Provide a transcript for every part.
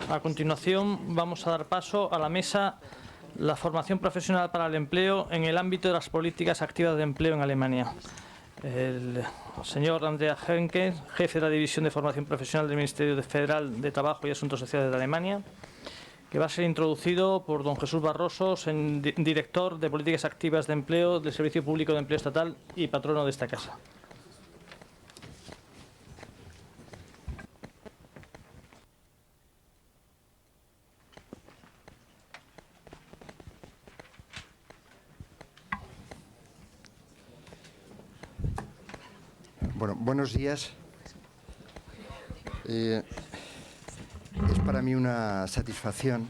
A continuación, vamos a dar paso a la mesa la formación profesional para el empleo en el ámbito de las políticas activas de empleo en Alemania. El señor Andrea Henke, jefe de la División de Formación Profesional del Ministerio Federal de Trabajo y Asuntos Sociales de Alemania, que va a ser introducido por don Jesús Barroso, director de Políticas Activas de Empleo del Servicio Público de Empleo Estatal y patrono de esta casa. Bueno, buenos días. Es para mí una satisfacción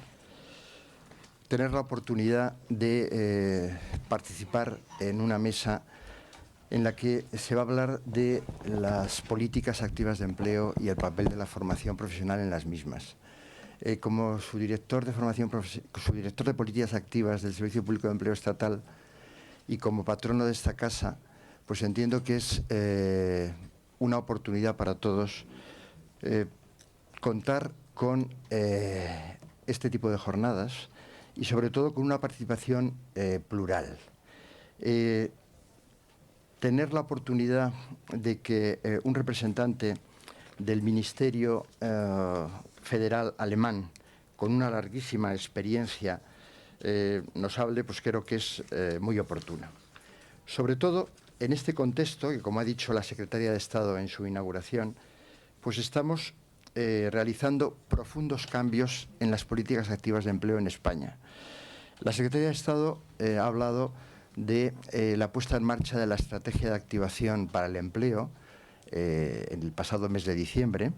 tener la oportunidad de participar en una mesa en la que se va a hablar de las políticas activas de empleo y el papel de la formación profesional en las mismas. Como su director de políticas activas del Servicio Público de Empleo Estatal y como patrono de esta casa, pues entiendo que es una oportunidad para todos contar con este tipo de jornadas y sobre todo con una participación plural. Tener la oportunidad de que un representante del Ministerio Federal alemán con una larguísima experiencia nos hable, pues creo que es muy oportuna. Sobre todo en este contexto, que como ha dicho la Secretaria de Estado en su inauguración, pues estamos realizando profundos cambios en las políticas activas de empleo en España. La Secretaría de Estado ha hablado de la puesta en marcha de la Estrategia de Activación para el Empleo en el pasado mes de diciembre,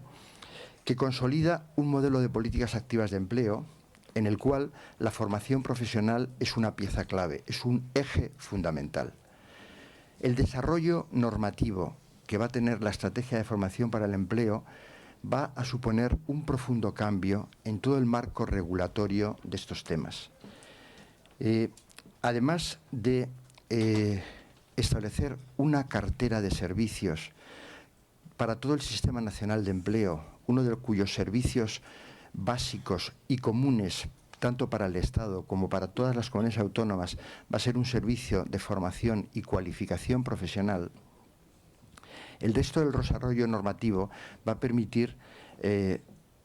que consolida un modelo de políticas activas de empleo en el cual la formación profesional es una pieza clave, es un eje fundamental. El desarrollo normativo que va a tener la Estrategia de Formación para el Empleo va a suponer un profundo cambio en todo el marco regulatorio de estos temas. Además de establecer una cartera de servicios para todo el Sistema Nacional de Empleo, uno de cuyos servicios básicos y comunes tanto para el Estado como para todas las comunidades autónomas, va a ser un servicio de formación y cualificación profesional. El resto del desarrollo normativo va a permitir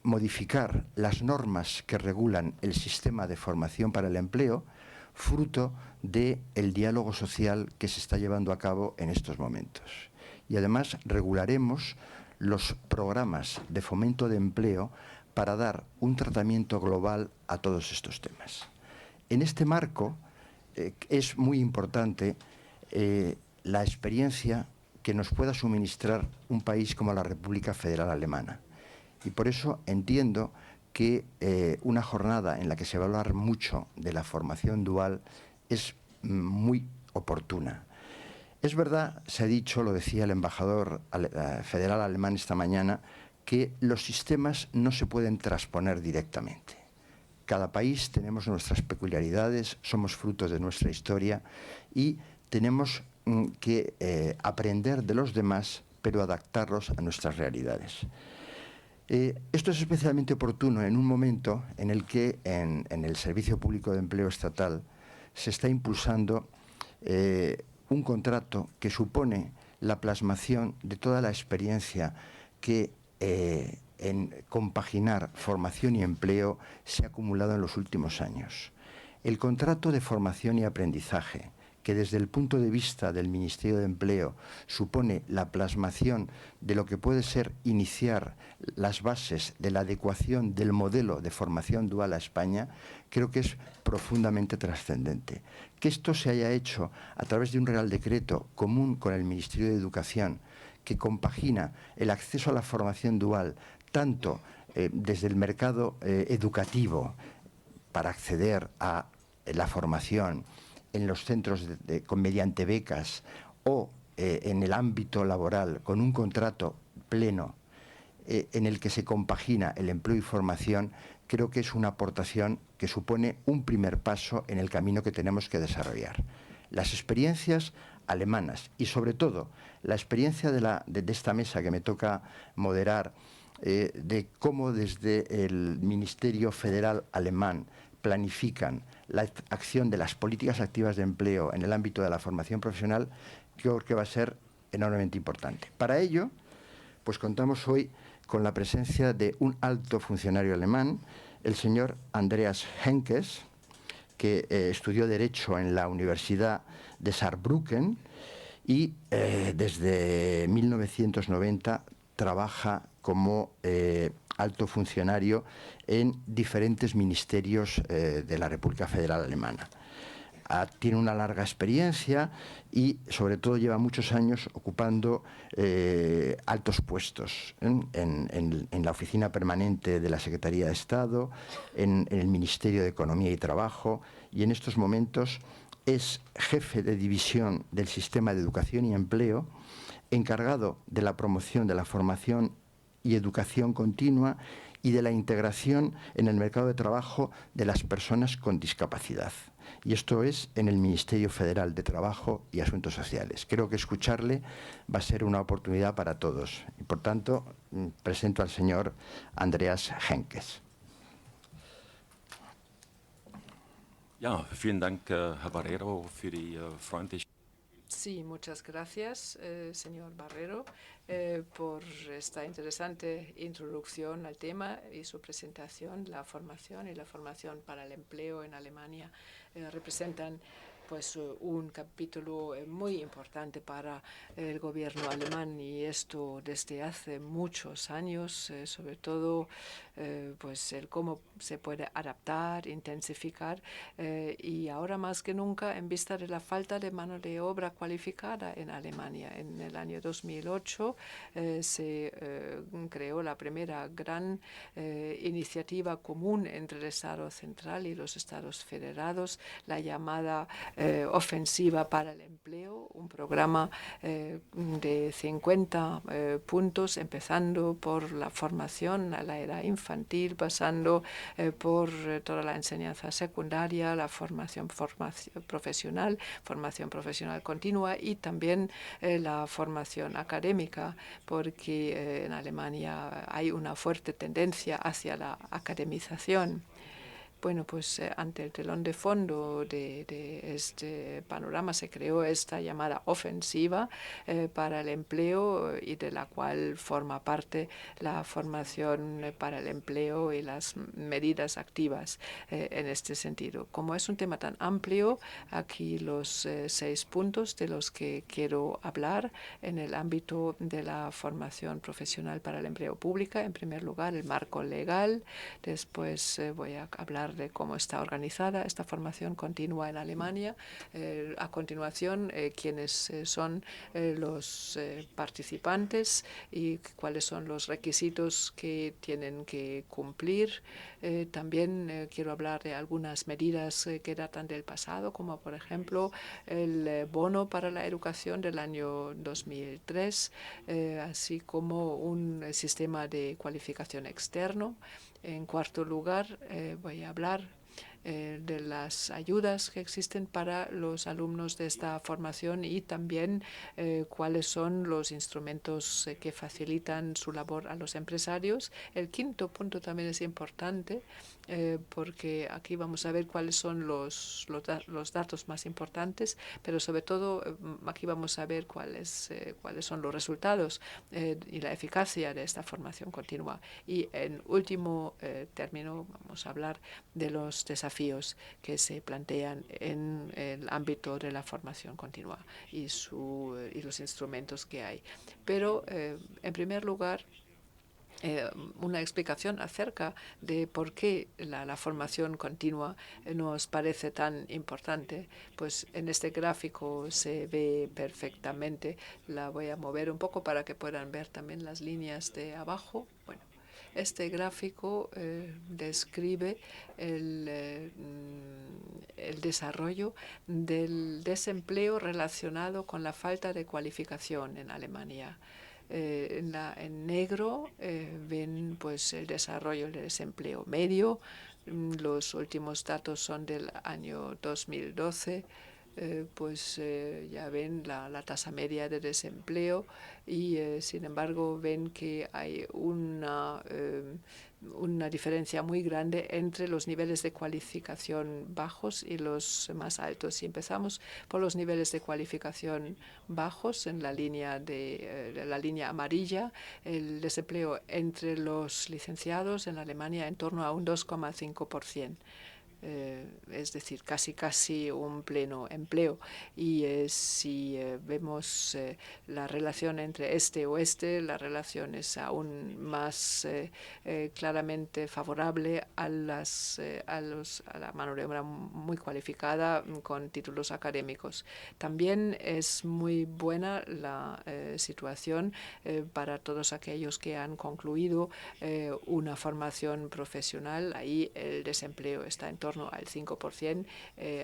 modificar las normas que regulan el sistema de formación para el empleo, fruto del diálogo social que se está llevando a cabo en estos momentos. Y además regularemos los programas de fomento de empleo para dar un tratamiento global a todos estos temas. En este marco es muy importante la experiencia que nos pueda suministrar un país como la República Federal Alemana. Y por eso entiendo que una jornada en la que se va a hablar mucho de la formación dual es muy oportuna. Es verdad, se ha dicho, lo decía el embajador federal alemán esta mañana, que los sistemas no se pueden transponer directamente. Cada país tenemos nuestras peculiaridades, somos frutos de nuestra historia y tenemos que aprender de los demás, pero adaptarlos a nuestras realidades. Esto es especialmente oportuno en un momento en el que en el Servicio Público de Empleo Estatal se está impulsando un contrato que supone la plasmación de toda la experiencia que en compaginar formación y empleo se ha acumulado en los últimos años. El contrato de formación y aprendizaje, que desde el punto de vista del Ministerio de Empleo supone la plasmación de lo que puede ser iniciar las bases de la adecuación del modelo de formación dual a España, creo que es profundamente trascendente. Que esto se haya hecho a través de un Real Decreto común con el Ministerio de Educación, que compagina el acceso a la formación dual tanto desde el mercado educativo para acceder a la formación en los centros mediante becas o en el ámbito laboral con un contrato pleno en el que se compagina el empleo y formación, creo que es una aportación que supone un primer paso en el camino que tenemos que desarrollar. Las experiencias alemanas y sobre todo la experiencia de esta mesa que me toca moderar de cómo desde el Ministerio Federal alemán planifican la acción de las políticas activas de empleo en el ámbito de la formación profesional, creo que va a ser enormemente importante. Para ello, pues contamos hoy con la presencia de un alto funcionario alemán, el señor Andreas Henkes, que estudió Derecho en la Universidad de Saarbrücken y desde 1990 trabaja como alto funcionario en diferentes ministerios de la República Federal Alemana. Tiene una larga experiencia y sobre todo lleva muchos años ocupando altos puestos en la oficina permanente de la Secretaría de Estado, en el Ministerio de Economía y Trabajo, y en estos momentos es jefe de división del Sistema de Educación y Empleo, encargado de la promoción de la formación y educación continua y de la integración en el mercado de trabajo de las personas con discapacidad. Y esto es en el Ministerio Federal de Trabajo y Asuntos Sociales. Creo que escucharle va a ser una oportunidad para todos. Y por tanto, presento al señor Andreas Henkes. Ja, vielen Dank, Herr Barrero, für die freundliche. Sí, muchas gracias, señor Barrero, por esta interesante introducción al tema y su presentación. La formación y la formación para el empleo en Alemania representan pues un capítulo muy importante para el gobierno alemán, y esto desde hace muchos años, sobre todo pues el cómo se puede adaptar, intensificar, y ahora más que nunca en vista de la falta de mano de obra cualificada en Alemania. En el año 2008 se creó la primera gran iniciativa común entre el Estado central y los Estados federados, la llamada Ofensiva para el Empleo, un programa de 50 puntos, empezando por la formación a la edad infantil, pasando por toda la enseñanza secundaria, la formación profesional continua y también la formación académica, porque en Alemania hay una fuerte tendencia hacia la academización. Bueno, pues ante el telón de fondo de este panorama se creó esta llamada ofensiva para el empleo, y de la cual forma parte la formación para el empleo y las medidas activas en este sentido. Como es un tema tan amplio, aquí los 6 puntos de los que quiero hablar en el ámbito de la formación profesional para el empleo pública. En primer lugar, el marco legal. Después voy a hablar de cómo está organizada esta formación continua en Alemania. A continuación, quiénes son los participantes y cuáles son los requisitos que tienen que cumplir. También quiero hablar de algunas medidas que datan del pasado, como por ejemplo el bono para la educación del año 2003, así como un sistema de cualificación externo. En cuarto lugar, voy a hablar de las ayudas que existen para los alumnos de esta formación y también cuáles son los instrumentos que facilitan su labor a los empresarios. El quinto punto también es importante, porque aquí vamos a ver cuáles son los datos más importantes, pero sobre todo aquí vamos a ver cuáles son los resultados y la eficacia de esta formación continua. Y en último término vamos a hablar de los desafíos que se plantean en el ámbito de la formación continua y los instrumentos que hay. Pero en primer lugar, una explicación acerca de por qué la formación continua nos parece tan importante. Pues en este gráfico se ve perfectamente. La voy a mover un poco para que puedan ver también las líneas de abajo. Bueno, este gráfico describe el desarrollo del desempleo relacionado con la falta de cualificación en Alemania. En negro ven pues el desarrollo del desempleo medio. Los últimos datos son del año 2012. pues ya ven la tasa media de desempleo y sin embargo ven que hay una diferencia muy grande entre los niveles de cualificación bajos y los más altos. Si empezamos por los niveles de cualificación bajos en la línea la línea amarilla, el desempleo entre los licenciados en Alemania en torno a un 2,5%. Es decir, casi un pleno empleo. Y si vemos la relación entre este-oeste, la relación es aún más claramente favorable a la mano de obra muy cualificada con títulos académicos. También es muy buena la situación para todos aquellos que han concluido una formación profesional. Ahí el desempleo está en torno al 5%,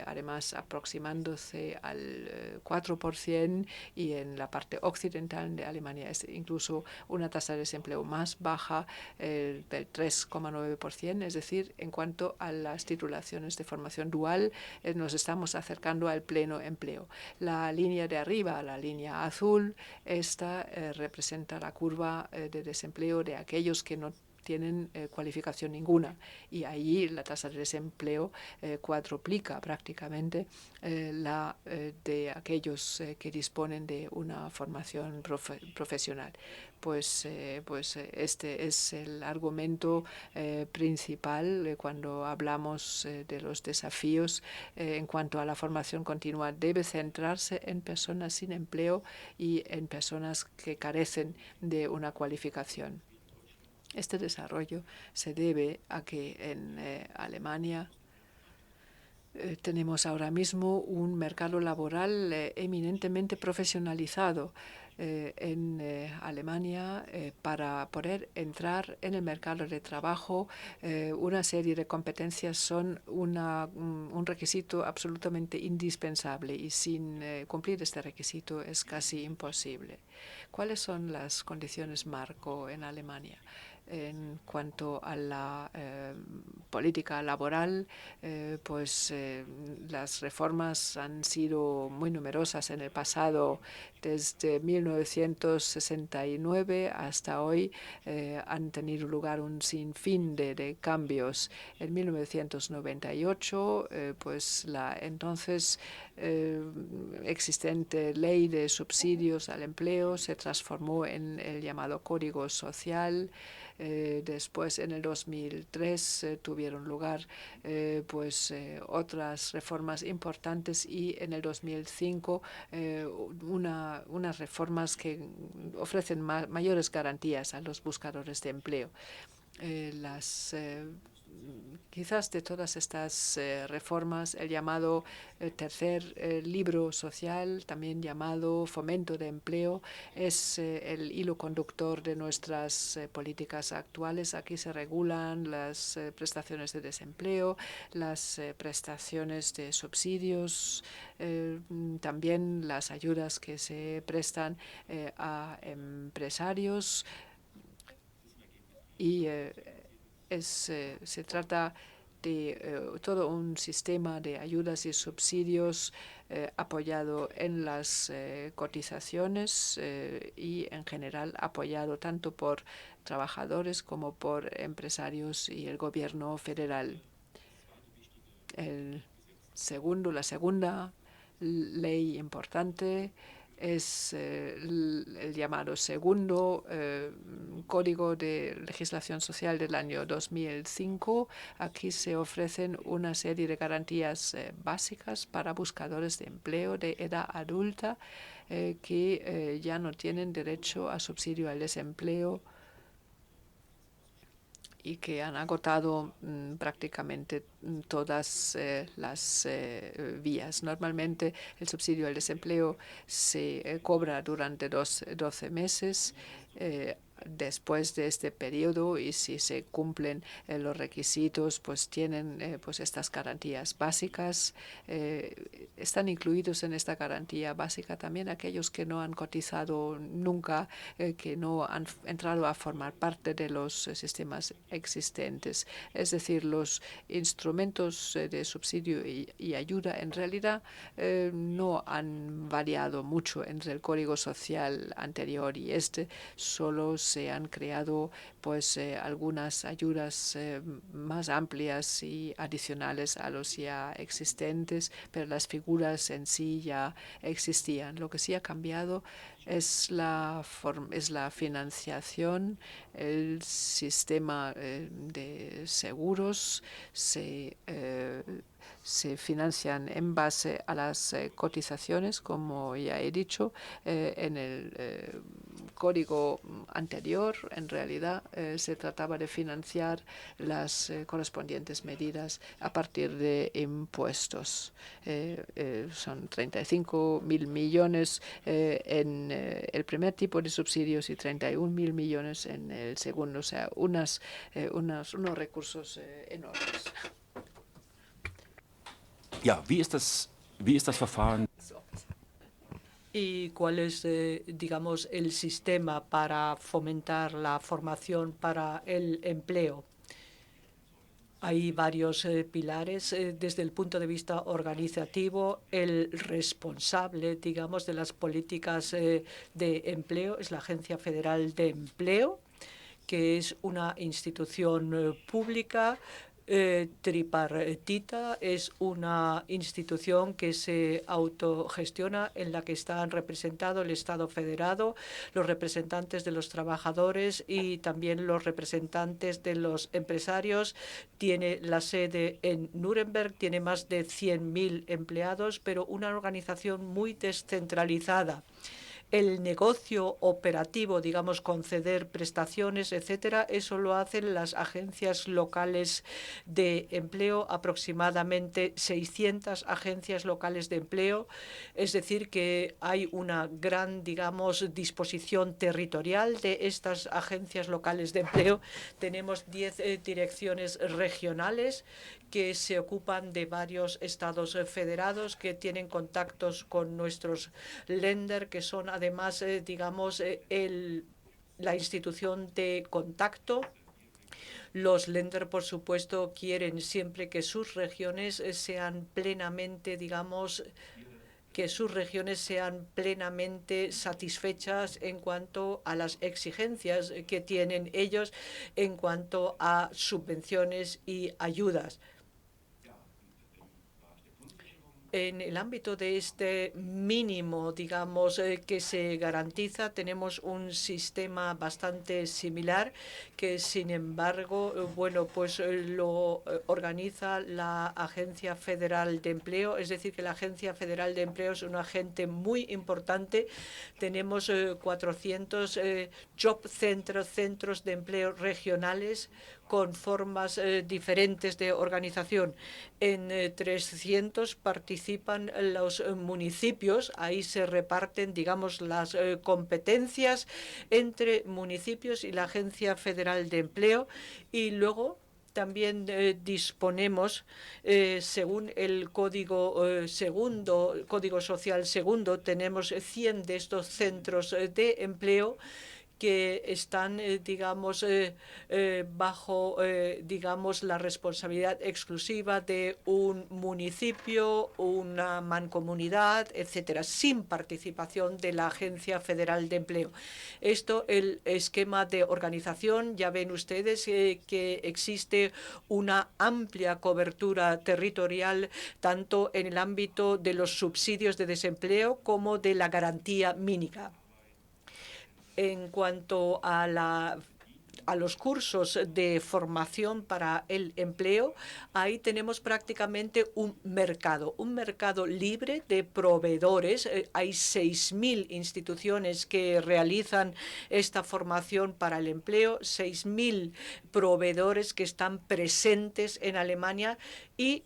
además aproximándose al 4%, y en la parte occidental de Alemania es incluso una tasa de desempleo más baja, del 3,9%, es decir, en cuanto a las titulaciones de formación dual, nos estamos acercando al pleno empleo. La línea de arriba, la línea azul, esta representa la curva de desempleo de aquellos que no tienen cualificación ninguna, y allí la tasa de desempleo cuadruplica prácticamente la de aquellos que disponen de una formación profesional. Pues este es el argumento principal cuando hablamos de los desafíos en cuanto a la formación continua. Debe centrarse en personas sin empleo y en personas que carecen de una cualificación. Este desarrollo se debe a que en Alemania tenemos ahora mismo un mercado laboral eminentemente profesionalizado. En Alemania, para poder entrar en el mercado de trabajo, una serie de competencias son un requisito absolutamente indispensable, y sin cumplir este requisito es casi imposible. ¿Cuáles son las condiciones marco en Alemania? En cuanto a la política laboral, pues las reformas han sido muy numerosas en el pasado. Desde 1969 hasta hoy han tenido lugar un sinfín de cambios. En 1998, pues la entonces existente ley de subsidios al empleo se transformó en el llamado Código Social. Después, en el 2003, tuvieron lugar otras reformas importantes, y en el 2005 unas reformas que ofrecen mayores garantías a los buscadores de empleo. Quizás de todas estas reformas, el llamado tercer libro social, también llamado fomento de empleo, es el hilo conductor de nuestras políticas actuales. Aquí se regulan las prestaciones de desempleo, las prestaciones de subsidios, también las ayudas que se prestan a empresarios, y se trata de todo un sistema de ayudas y subsidios apoyado en las cotizaciones y en general apoyado tanto por trabajadores como por empresarios y el gobierno federal. La segunda ley importante es el llamado segundo Código de Legislación Social del año 2005. Aquí se ofrecen una serie de garantías básicas para buscadores de empleo de edad adulta que ya no tienen derecho a subsidio al desempleo y que han agotado prácticamente todas las vías. Normalmente el subsidio al desempleo se cobra durante 12 meses. después de este periodo, y si se cumplen los requisitos, pues tienen pues estas garantías básicas. Están incluidos en esta garantía básica también aquellos que no han cotizado nunca, que no han entrado a formar parte de los sistemas existentes. Es decir, los instrumentos de subsidio y ayuda en realidad no han variado mucho entre el Código Social anterior y este. Solo se han creado pues algunas ayudas más amplias y adicionales a los ya existentes, pero las figuras en sí ya existían. Lo que sí ha cambiado es la financiación. El sistema de seguros se financian en base a las cotizaciones, como ya he dicho. En el código anterior, en realidad, se trataba de financiar las correspondientes medidas a partir de impuestos. Son 35.000 millones en el primer tipo de subsidios y 31.000 millones en el segundo, o sea, unos recursos enormes. Ja, wie ist das Verfahren? ¿Y cuál es, digamos, el sistema para fomentar la formación para el empleo? Hay varios pilares. Desde el punto de vista organizativo, el responsable, digamos, de las políticas de empleo es la Agencia Federal de Empleo, que es una institución pública tripartita. Es una institución que se autogestiona, en la que están representados el Estado federado, los representantes de los trabajadores y también los representantes de los empresarios. Tiene la sede en Nuremberg, tiene más de 100.000 empleados, pero una organización muy descentralizada. El negocio operativo, digamos, conceder prestaciones, etcétera, eso lo hacen las agencias locales de empleo, aproximadamente 600 agencias locales de empleo. Es decir, que hay una gran, digamos, disposición territorial de estas agencias locales de empleo. Tenemos 10 direcciones regionales que se ocupan de varios estados federados, que tienen contactos con nuestros Länder, que son además, digamos, la institución de contacto. Los Länder, por supuesto, quieren siempre que sus regiones sean plenamente, digamos, satisfechas en cuanto a las exigencias que tienen ellos en cuanto a subvenciones y ayudas. En el ámbito de este mínimo, digamos, que se garantiza, tenemos un sistema bastante similar que, sin embargo, bueno, pues lo organiza la Agencia Federal de Empleo. Es decir, que la Agencia Federal de Empleo es un agente muy importante. Tenemos 400 centros de empleo regionales con formas diferentes de organización. En 300 participan los municipios. Ahí se reparten, digamos, las competencias entre municipios y la Agencia Federal de Empleo. Y luego también disponemos, según el Código Social segundo, tenemos 100 de estos centros de empleo que están, digamos, bajo, digamos, la responsabilidad exclusiva de un municipio, una mancomunidad, etcétera, sin participación de la Agencia Federal de Empleo. Esto, el esquema de organización, ya ven ustedes que existe una amplia cobertura territorial, tanto en el ámbito de los subsidios de desempleo como de la garantía mínima. En cuanto a los cursos de formación para el empleo, ahí tenemos prácticamente un mercado libre de proveedores. Hay 6.000 instituciones que realizan esta formación para el empleo, 6.000 proveedores que están presentes en Alemania, y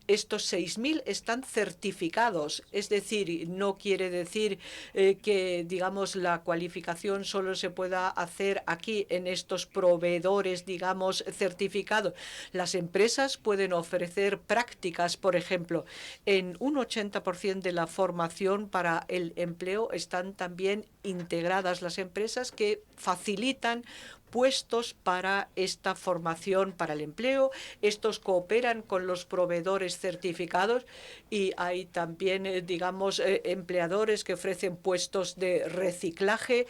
estos 6.000 están certificados, es decir, no quiere decir que, digamos, la cualificación solo se pueda hacer aquí en estos proveedores, digamos, certificados. Las empresas pueden ofrecer prácticas, por ejemplo, en un 80% de la formación para el empleo están también integradas las empresas que facilitan puestos para esta formación para el empleo. Estos cooperan con los proveedores certificados y hay también, digamos, empleadores que ofrecen puestos de reciclaje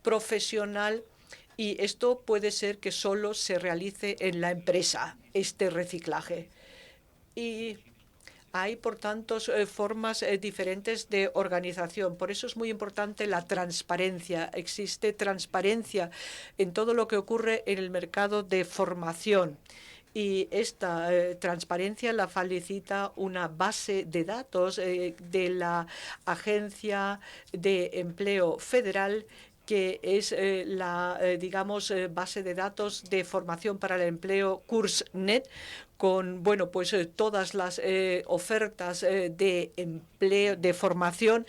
profesional. Y esto puede ser que solo se realice en la empresa, este reciclaje. Y hay, por tanto, formas diferentes de organización. Por eso es muy importante la transparencia. Existe transparencia en todo lo que ocurre en el mercado de formación. Y esta transparencia la facilita una base de datos de la Agencia de Empleo Federal, que es digamos, base de datos de formación para el empleo CourseNet, con pues todas las ofertas de empleo, de formación.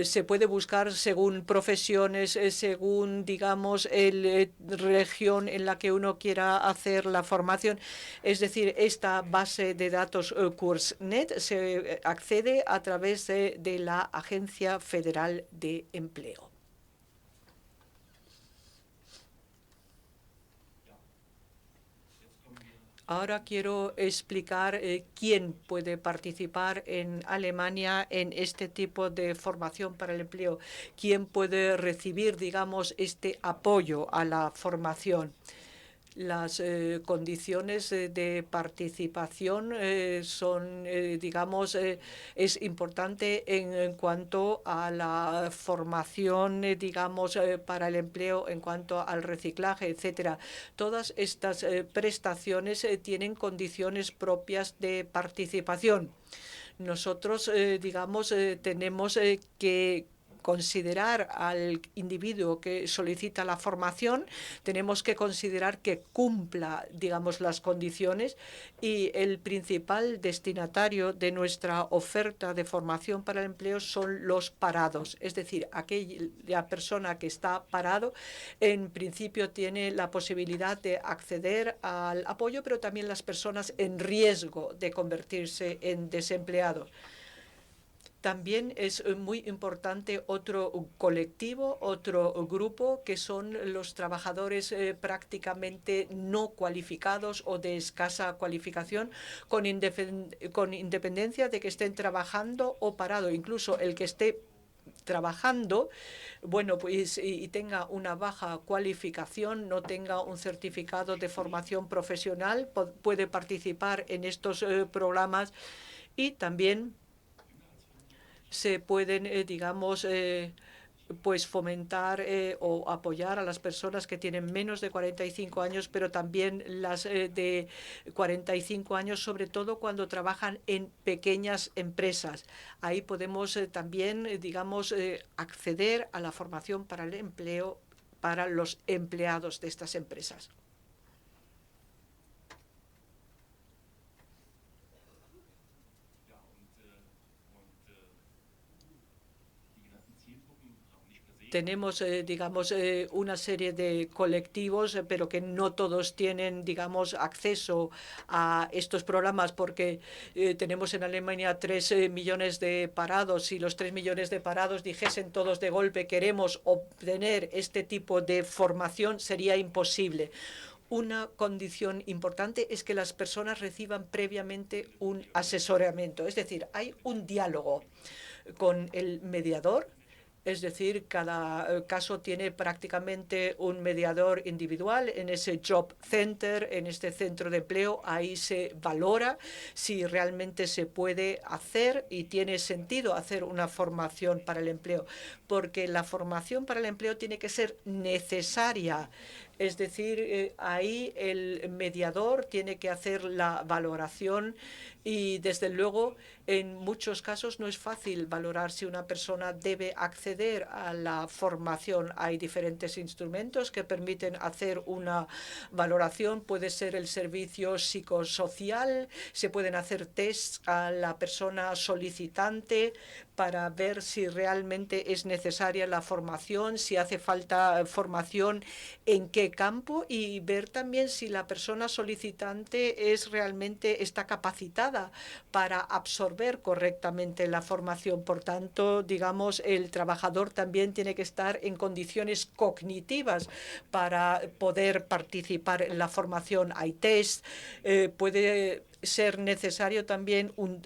Se puede buscar según profesiones, según, digamos, la región en la que uno quiera hacer la formación. Es decir, esta base de datos CourseNet se accede a través de la Agencia Federal de Empleo. Ahora quiero explicar quién puede participar en Alemania en este tipo de formación para el empleo, quién puede recibir, digamos, este apoyo a la formación. Las condiciones de participación son, digamos, es importante en cuanto a la formación, digamos, para el empleo, en cuanto al reciclaje, etcétera. Todas estas prestaciones tienen condiciones propias de participación. Nosotros, digamos, tenemos que considerar al individuo que solicita la formación, tenemos que considerar que cumpla, digamos, las condiciones, y el principal destinatario de nuestra oferta de formación para el empleo son los parados. Es decir, aquella persona que está parado, en principio tiene la posibilidad de acceder al apoyo, pero también las personas en riesgo de convertirse en desempleados. También es muy importante otro colectivo, otro grupo, que son los trabajadores prácticamente no cualificados o de escasa cualificación, con independencia de que estén trabajando o parado. Incluso el que esté trabajando, pues y tenga una baja cualificación, no tenga un certificado de formación profesional, puede participar en estos programas. Y también se pueden, digamos, pues fomentar o apoyar a las personas que tienen menos de 45 años, pero también las de 45 años, sobre todo cuando trabajan en pequeñas empresas. Ahí podemos también, digamos, acceder a la formación para el empleo para los empleados de estas empresas. Tenemos, digamos, una serie de colectivos, pero que no todos tienen, digamos, acceso a estos programas, porque tenemos en Alemania 3 millones de parados. Si los 3 millones de parados dijesen todos de golpe queremos obtener este tipo de formación, sería imposible. Una condición importante es que las personas reciban previamente un asesoramiento. Es decir, hay un diálogo con el mediador. Es decir, cada caso tiene prácticamente un mediador individual en ese job center, en este centro de empleo. Ahí se valora si realmente se puede hacer y tiene sentido hacer una formación para el empleo, porque la formación para el empleo tiene que ser necesaria Es decir, ahí el mediador tiene que hacer la valoración y, desde luego, en muchos casos no es fácil valorar si una persona debe acceder a la formación. Hay diferentes instrumentos que permiten hacer una valoración. Puede ser el servicio psicosocial, se pueden hacer tests a la persona solicitante para ver si realmente es necesaria la formación, si hace falta formación en qué campo, y ver también si la persona solicitante realmente está capacitada para absorber correctamente la formación. Por tanto, digamos, el trabajador también tiene que estar en condiciones cognitivas para poder participar en la formación. Hay test, puede ser necesario también un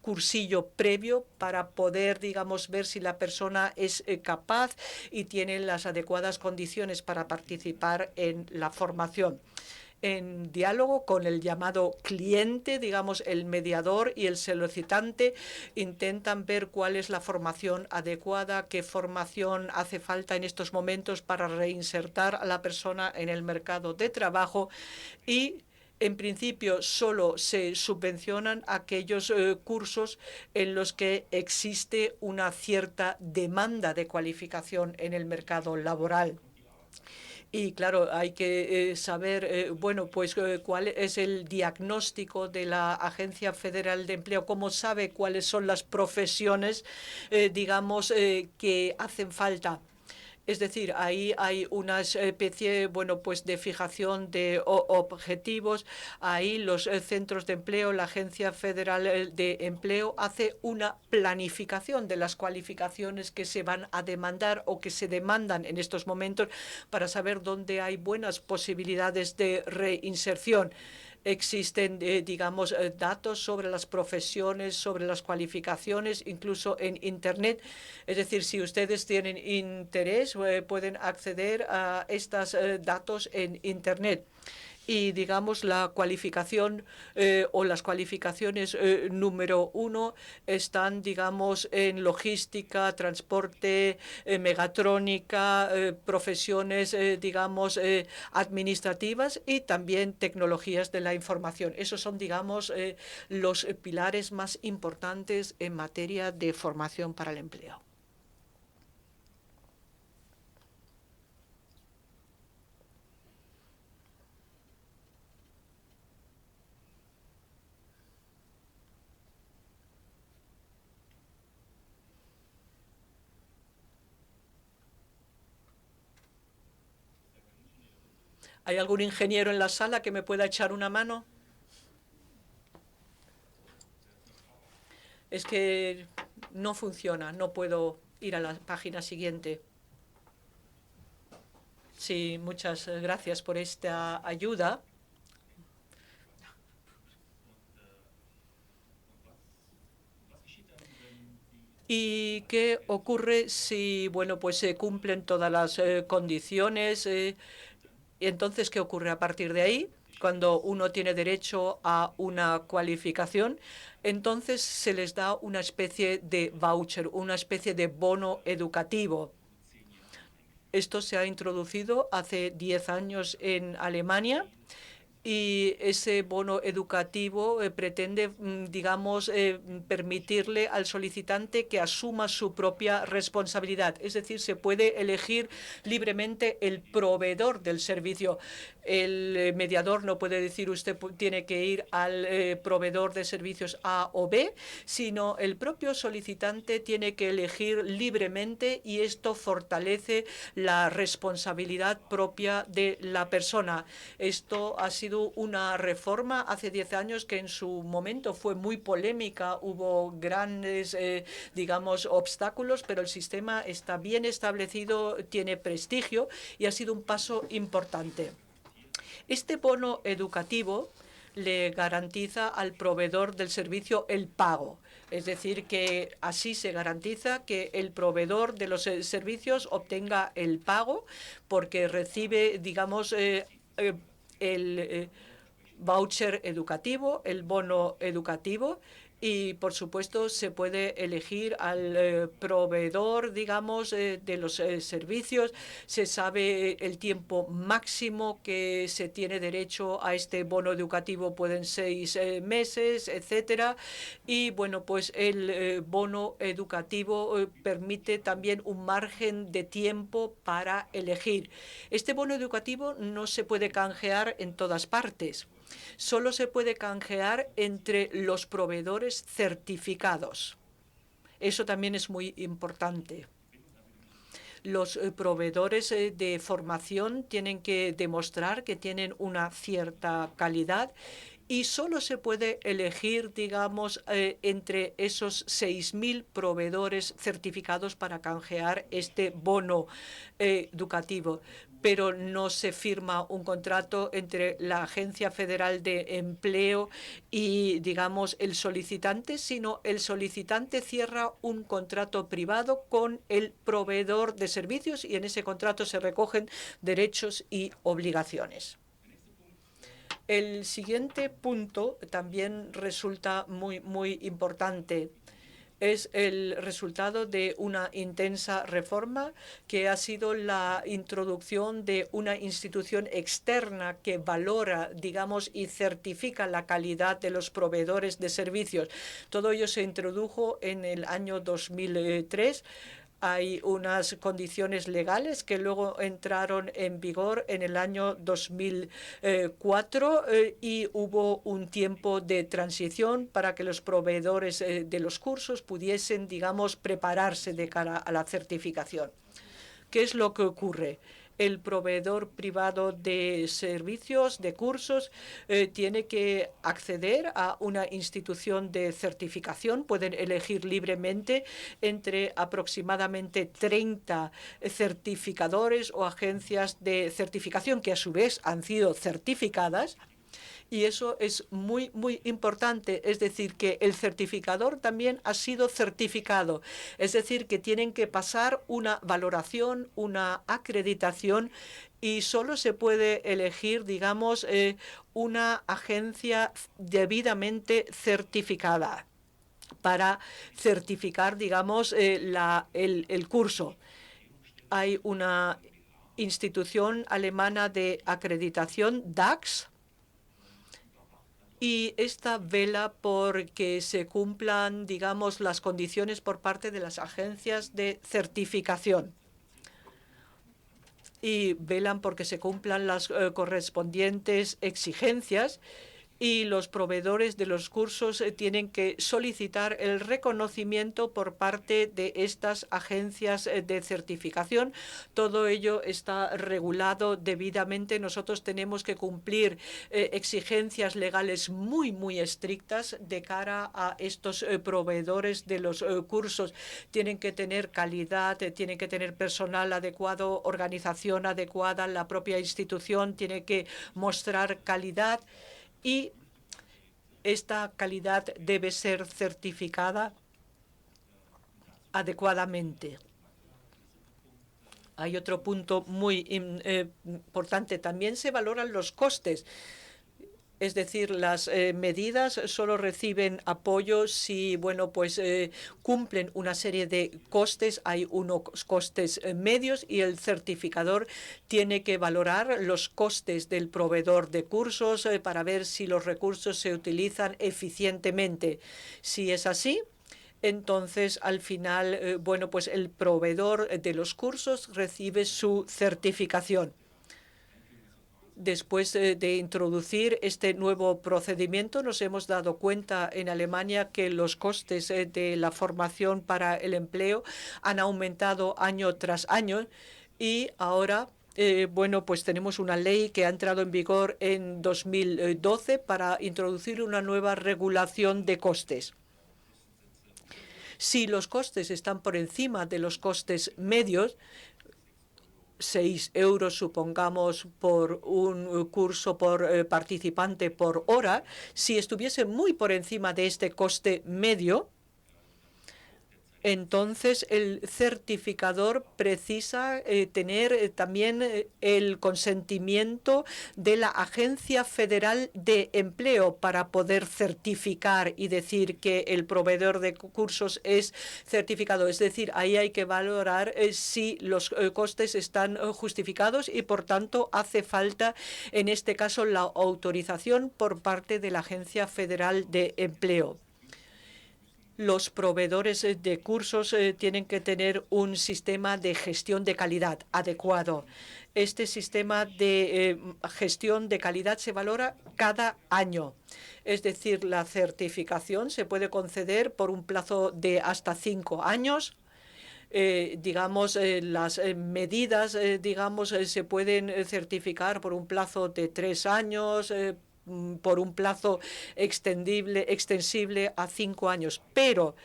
cursillo previo para poder, digamos, ver si la persona es capaz y tiene las adecuadas condiciones para participar en la formación. En diálogo con el llamado cliente, digamos, el mediador y el solicitante intentan ver cuál es la formación adecuada, qué formación hace falta en estos momentos para reinsertar a la persona en el mercado de trabajo, y en principio solo se subvencionan aquellos cursos en los que existe una cierta demanda de cualificación en el mercado laboral. Y claro, hay que saber, bueno, pues cuál es el diagnóstico de la Agencia Federal de Empleo, cómo sabe cuáles son las profesiones, digamos, que hacen falta. Es decir, ahí hay una especie, bueno, pues de fijación de objetivos. Ahí los centros de empleo, la Agencia Federal de Empleo hace una planificación de las cualificaciones que se van a demandar o que se demandan en estos momentos para saber dónde hay buenas posibilidades de reinserción. Existen, digamos, datos sobre las profesiones, sobre las cualificaciones, incluso en Internet. Es decir, si ustedes tienen interés, pueden acceder a estos datos en Internet. Y, digamos, la cualificación o las cualificaciones número 1 están, digamos, en logística, transporte, megatrónica, profesiones, digamos, administrativas, y también tecnologías de la información. Esos son, digamos, los pilares más importantes en materia de formación para el empleo. ¿Hay algún ingeniero en la sala que me pueda echar una mano? Es que no funciona, no puedo ir a la página siguiente. Sí, muchas gracias por esta ayuda. ¿Y qué ocurre si, bueno, pues se cumplen todas las condiciones? ¿Y entonces qué ocurre a partir de ahí? Cuando uno tiene derecho a una cualificación, entonces se les da una especie de voucher, una especie de bono educativo. Esto se ha introducido hace 10 años en Alemania, y ese bono educativo pretende, digamos, permitirle al solicitante que asuma su propia responsabilidad. Es decir, se puede elegir libremente el proveedor del servicio. El mediador no puede decir usted tiene que ir al proveedor de servicios A o B, sino el propio solicitante tiene que elegir libremente, y esto fortalece la responsabilidad propia de la persona. Esto ha sido una reforma hace 10 años que en su momento fue muy polémica. Hubo grandes, digamos, obstáculos, pero el sistema está bien establecido, tiene prestigio y ha sido un paso importante. Este bono educativo le garantiza al proveedor del servicio el pago. Es decir, que así se garantiza que el proveedor de los servicios obtenga el pago, porque recibe, digamos, el voucher educativo, el bono educativo, Y, por supuesto, se puede elegir al proveedor, digamos, de los servicios. Se sabe el tiempo máximo que se tiene derecho a este bono educativo, pueden 6 meses, etcétera. Y, bueno, pues el bono educativo permite también un margen de tiempo para elegir. Este bono educativo no se puede canjear en todas partes. Solo se puede canjear entre los proveedores certificados. Eso también es muy importante. Los proveedores de formación tienen que demostrar que tienen una cierta calidad y solo se puede elegir, digamos, entre esos 6.000 proveedores certificados para canjear este bono educativo. Pero no se firma un contrato entre la Agencia Federal de Empleo y, digamos, el solicitante, sino el solicitante cierra un contrato privado con el proveedor de servicios y en ese contrato se recogen derechos y obligaciones. El siguiente punto también resulta muy importante. Es el resultado de una intensa reforma que ha sido la introducción de una institución externa que valora, digamos, y certifica la calidad de los proveedores de servicios. Todo ello se introdujo en el año 2003. Hay unas condiciones legales que luego entraron en vigor en el año 2004 y hubo un tiempo de transición para que los proveedores de los cursos pudiesen, digamos, prepararse de cara a la certificación. ¿Qué es lo que ocurre? El proveedor privado de servicios, de cursos, tiene que acceder a una institución de certificación. Pueden elegir libremente entre aproximadamente 30 certificadores o agencias de certificación que a su vez han sido certificadas. Y eso es muy importante, es decir, que el certificador también ha sido certificado, es decir, que tienen que pasar una valoración, una acreditación y solo se puede elegir, digamos, una agencia debidamente certificada para certificar, digamos, el curso. Hay una institución alemana de acreditación, DAX, y esta vela por que se cumplan, digamos, las condiciones por parte de las agencias de certificación. Y velan porque se cumplan las correspondientes exigencias. Y los proveedores de los cursos tienen que solicitar el reconocimiento por parte de estas agencias de certificación. Todo ello está regulado debidamente. Nosotros tenemos que cumplir exigencias legales muy estrictas de cara a estos proveedores de los cursos. Tienen que tener calidad, tienen que tener personal adecuado, organización adecuada, la propia institución tiene que mostrar calidad. Y esta calidad debe ser certificada adecuadamente. Hay otro punto muy importante. También se valoran los costes. Es decir, las medidas solo reciben apoyo si, bueno, pues cumplen una serie de costes. Hay unos costes medios y el certificador tiene que valorar los costes del proveedor de cursos para ver si los recursos se utilizan eficientemente. Si es así, entonces al final, bueno, pues el proveedor de los cursos recibe su certificación. Después de introducir este nuevo procedimiento, nos hemos dado cuenta en Alemania que los costes de la formación para el empleo han aumentado año tras año y ahora, bueno, pues tenemos una ley que ha entrado en vigor en 2012 para introducir una nueva regulación de costes. Si los costes están por encima de los costes medios, 6 euros, supongamos, por un curso por participante por hora, si estuviese muy por encima de este coste medio, entonces el certificador precisa tener también el consentimiento de la Agencia Federal de Empleo para poder certificar y decir que el proveedor de cursos es certificado. Es decir, ahí hay que valorar si los costes están justificados y, por tanto, hace falta, en este caso, la autorización por parte de la Agencia Federal de Empleo. Los proveedores de cursos tienen que tener un sistema de gestión de calidad adecuado. Este sistema de gestión de calidad se valora cada año. Es decir, la certificación se puede conceder por un plazo de hasta 5 años. Las medidas, se pueden certificar por un plazo de 3 años, por un plazo extensible a 5 años. Pero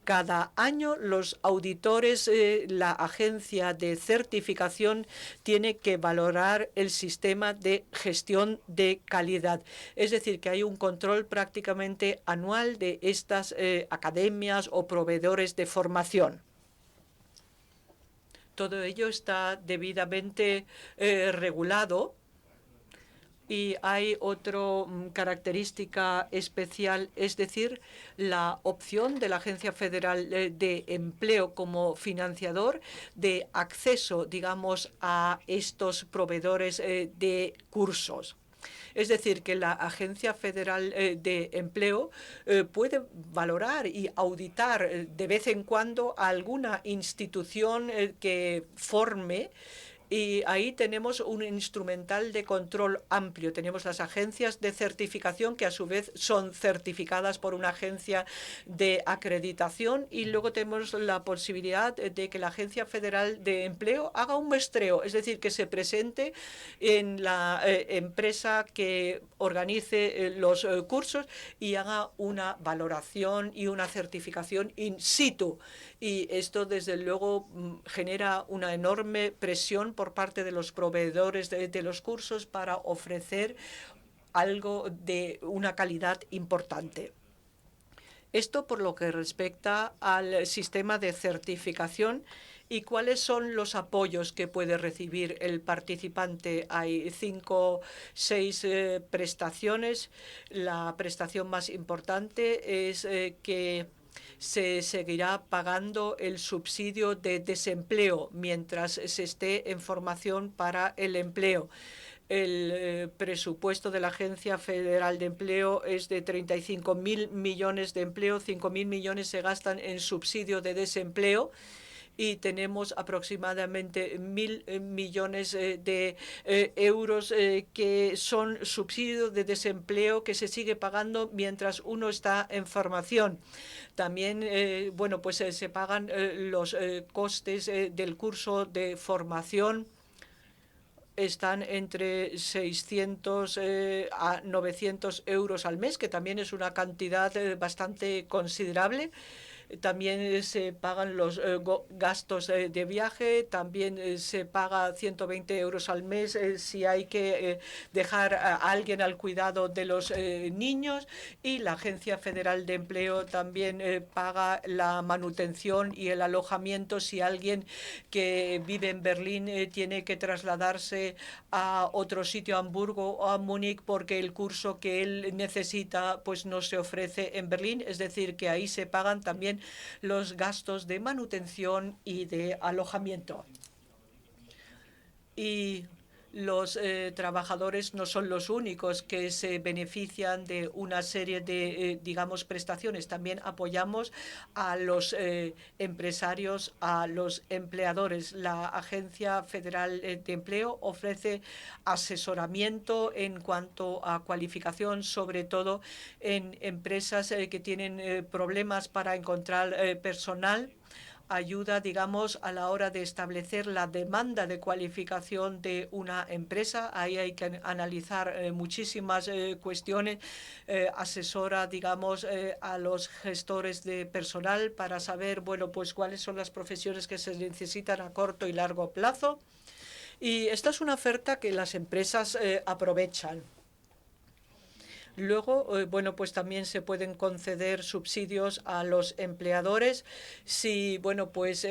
cada año los auditores, la agencia de certificación, tiene que valorar el sistema de gestión de calidad. Es decir, que hay un control prácticamente anual de estas academias o proveedores de formación. Todo ello está debidamente regulado. Y hay otra característica especial, es decir, la opción de la Agencia Federal de Empleo como financiador de acceso, a estos proveedores de cursos. Es decir, que la Agencia Federal de Empleo puede valorar y auditar de vez en cuando a alguna institución que forme. Y ahí tenemos un instrumental de control amplio. Tenemos las agencias de certificación, que a su vez son certificadas por una agencia de acreditación. Y luego tenemos la posibilidad de que la Agencia Federal de Empleo haga un muestreo, es decir, que se presente en la empresa que organice los cursos y haga una valoración y una certificación in situ. Y esto, desde luego, genera una enorme presión por parte de los proveedores de los cursos para ofrecer algo de una calidad importante. Esto por lo que respecta al sistema de certificación. ¿Y cuáles son los apoyos que puede recibir el participante? Hay 5 o 6 prestaciones. La prestación más importante es que se seguirá pagando el subsidio de desempleo mientras se esté en formación para el empleo. El presupuesto de la Agencia Federal de Empleo es de 35.000 millones de empleo. 5.000 millones se gastan en subsidio de desempleo. Y tenemos aproximadamente 1.000 millones de euros que son subsidio de desempleo que se sigue pagando mientras uno está en formación. También, se pagan los costes del curso de formación. Están entre 600 a 900 euros al mes, que también es una cantidad bastante considerable. También se pagan los gastos de viaje, también se paga 120 euros al mes si hay que dejar a alguien al cuidado de los niños, y la Agencia Federal de Empleo también paga la manutención y el alojamiento si alguien que vive en Berlín tiene que trasladarse a otro sitio, a Hamburgo o a Múnich, porque el curso que él necesita pues no se ofrece en Berlín. Es decir, que ahí se pagan también los gastos de manutención y de alojamiento. Y los trabajadores no son los únicos que se benefician de una serie de, prestaciones. También apoyamos a los empresarios, a los empleadores. La Agencia Federal de Empleo ofrece asesoramiento en cuanto a cualificación, sobre todo en empresas que tienen problemas para encontrar personal. Ayuda, a la hora de establecer la demanda de cualificación de una empresa. Ahí hay que analizar muchísimas cuestiones. Asesora, a los gestores de personal para saber, cuáles son las profesiones que se necesitan a corto y largo plazo. Y esta es una oferta que las empresas aprovechan. Luego, bueno, pues también se pueden conceder subsidios a los empleadores si, bueno, pues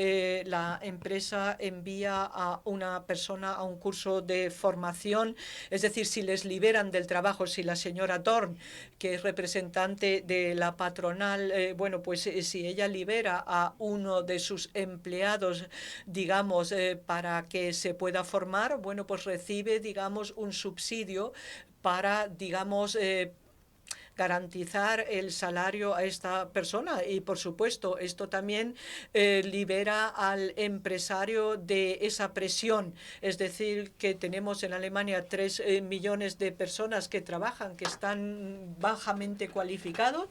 la empresa envía a una persona a un curso de formación, es decir, si les liberan del trabajo, si la señora Dorn, que es representante de la patronal, bueno, pues si ella libera a uno de sus empleados, digamos, para que se pueda formar, bueno, pues recibe, digamos, un subsidio para, digamos, garantizar el salario a esta persona. Y, por supuesto, esto también libera al empresario de esa presión. Es decir, que tenemos en Alemania 3 millones de personas que trabajan, que están bajamente cualificados.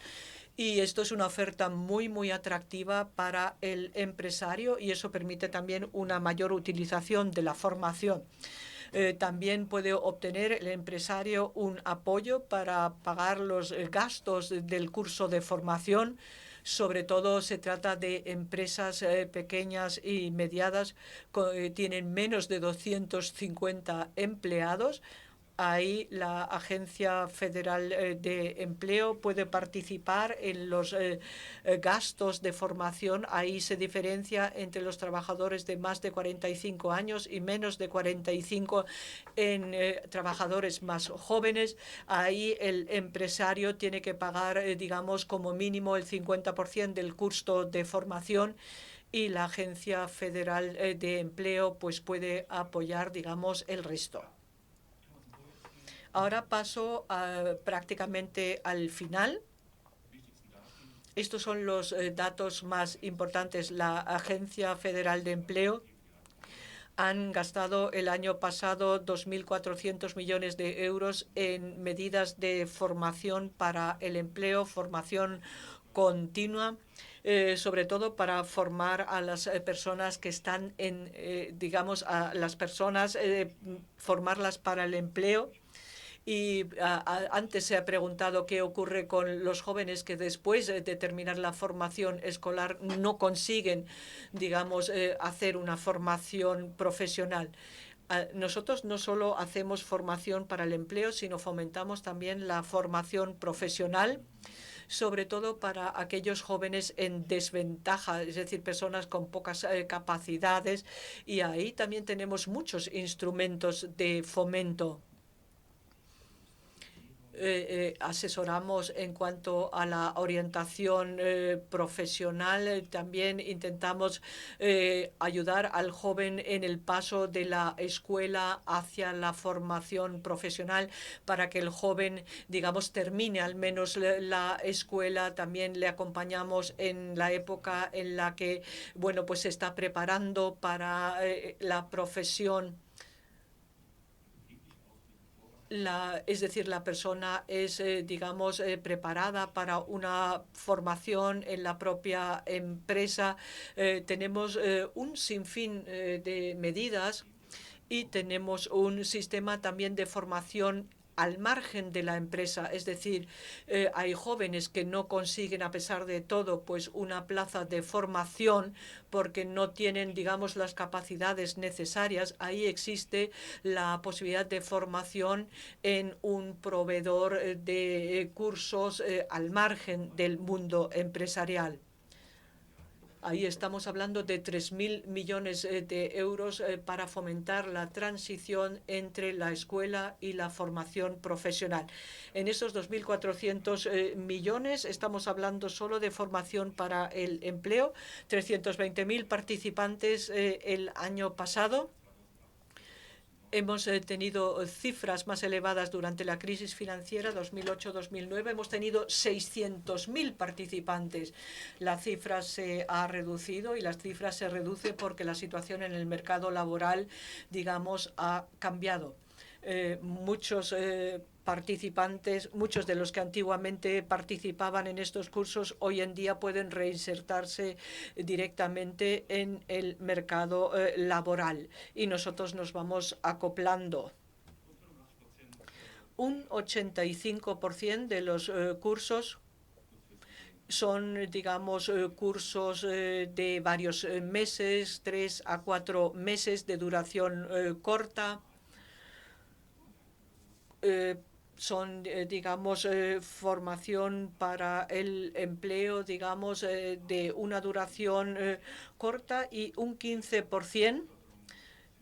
Y esto es una oferta muy, muy atractiva para el empresario y eso permite también una mayor utilización de la formación. También puede obtener el empresario un apoyo para pagar los gastos del curso de formación. Sobre todo se trata de empresas pequeñas y medianas que tienen menos de 250 empleados. Ahí la Agencia Federal de Empleo puede participar en los gastos de formación. Ahí se diferencia entre los trabajadores de más de 45 años y menos de 45 en trabajadores más jóvenes. Ahí el empresario tiene que pagar, digamos, como mínimo el 50% del costo de formación y la Agencia Federal de Empleo pues puede apoyar, digamos, el resto. Ahora paso prácticamente al final. Estos son los datos más importantes. La Agencia Federal de Empleo han gastado el año pasado 2.400 millones de euros en medidas de formación para el empleo, formación continua, sobre todo para formar a las personas que están digamos, a las personas, formarlas para el empleo. Y antes se ha preguntado qué ocurre con los jóvenes que después de terminar la formación escolar no consiguen, digamos, hacer una formación profesional. Nosotros no solo hacemos formación para el empleo, sino fomentamos también la formación profesional, sobre todo para aquellos jóvenes en desventaja, es decir, personas con pocas capacidades. Y ahí también tenemos muchos instrumentos de fomento. Asesoramos en cuanto a la orientación profesional. También intentamos ayudar al joven en el paso de la escuela hacia la formación profesional para que el joven, digamos, termine al menos la escuela. También le acompañamos en la época en la que, bueno, pues se está preparando para la profesión. Es decir, la persona es, digamos, preparada para una formación en la propia empresa. Tenemos un sinfín de medidas y tenemos un sistema también de formación al margen de la empresa, es decir, hay jóvenes que no consiguen, a pesar de todo, pues una plaza de formación porque no tienen, digamos, las capacidades necesarias. Ahí existe la posibilidad de formación en un proveedor de cursos al margen del mundo empresarial. Ahí estamos hablando de 3.000 millones de euros para fomentar la transición entre la escuela y la formación profesional. En esos 2.400 millones estamos hablando solo de formación para el empleo, 320.000 participantes el año pasado. Hemos tenido cifras más elevadas durante la crisis financiera 2008-2009. Hemos tenido 600.000 participantes. La cifra se ha reducido y las cifras se reducen porque la situación en el mercado laboral, digamos, ha cambiado. Muchos participantes, muchos de los que antiguamente participaban en estos cursos, hoy en día pueden reinsertarse directamente en el mercado laboral y nosotros nos vamos acoplando. Un 85% de los cursos son, digamos, cursos de varios meses, 3 a 4 meses de duración corta. son, digamos, formación para el empleo, digamos, de una duración corta, y un 15%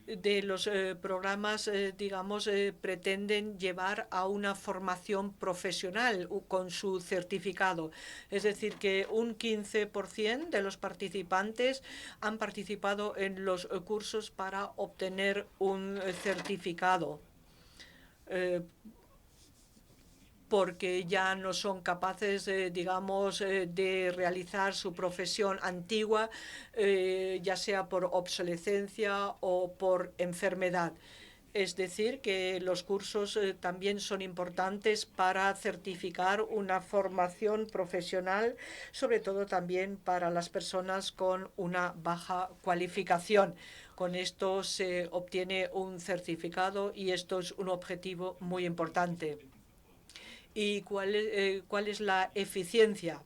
de los programas, digamos, pretenden llevar a una formación profesional con su certificado. Es decir, que un 15% de los participantes han participado en los cursos para obtener un certificado, porque ya no son capaces, digamos, de realizar su profesión antigua, ya sea por obsolescencia o por enfermedad. Es decir, que los cursos también son importantes para certificar una formación profesional, sobre todo también para las personas con una baja cualificación. Con esto se obtiene un certificado y esto es un objetivo muy importante. ¿Y cuál es la eficiencia?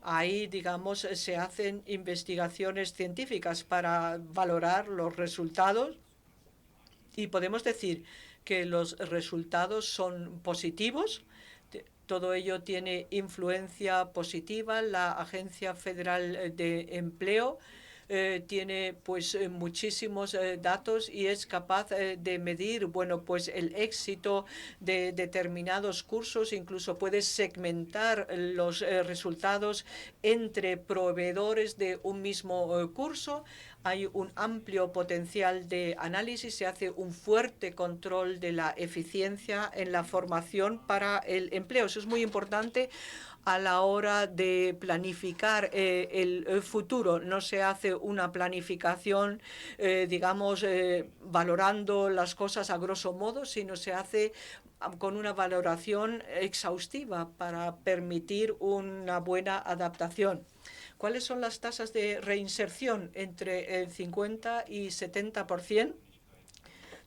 Ahí, digamos, se hacen investigaciones científicas para valorar los resultados, y podemos decir que los resultados son positivos. Todo ello tiene influencia positiva. La Agencia Federal de Empleo tiene pues muchísimos datos y es capaz de medir, bueno, pues el éxito de determinados cursos. Incluso puede segmentar los resultados entre proveedores de un mismo curso. Hay un amplio potencial de análisis, se hace un fuerte control de la eficiencia en la formación para el empleo. Eso es muy importante a la hora de planificar el futuro. No se hace una planificación, digamos, valorando las cosas a grosso modo, sino se hace con una valoración exhaustiva para permitir una buena adaptación. ¿Cuáles son las tasas de reinserción? Entre el 50 y 70%.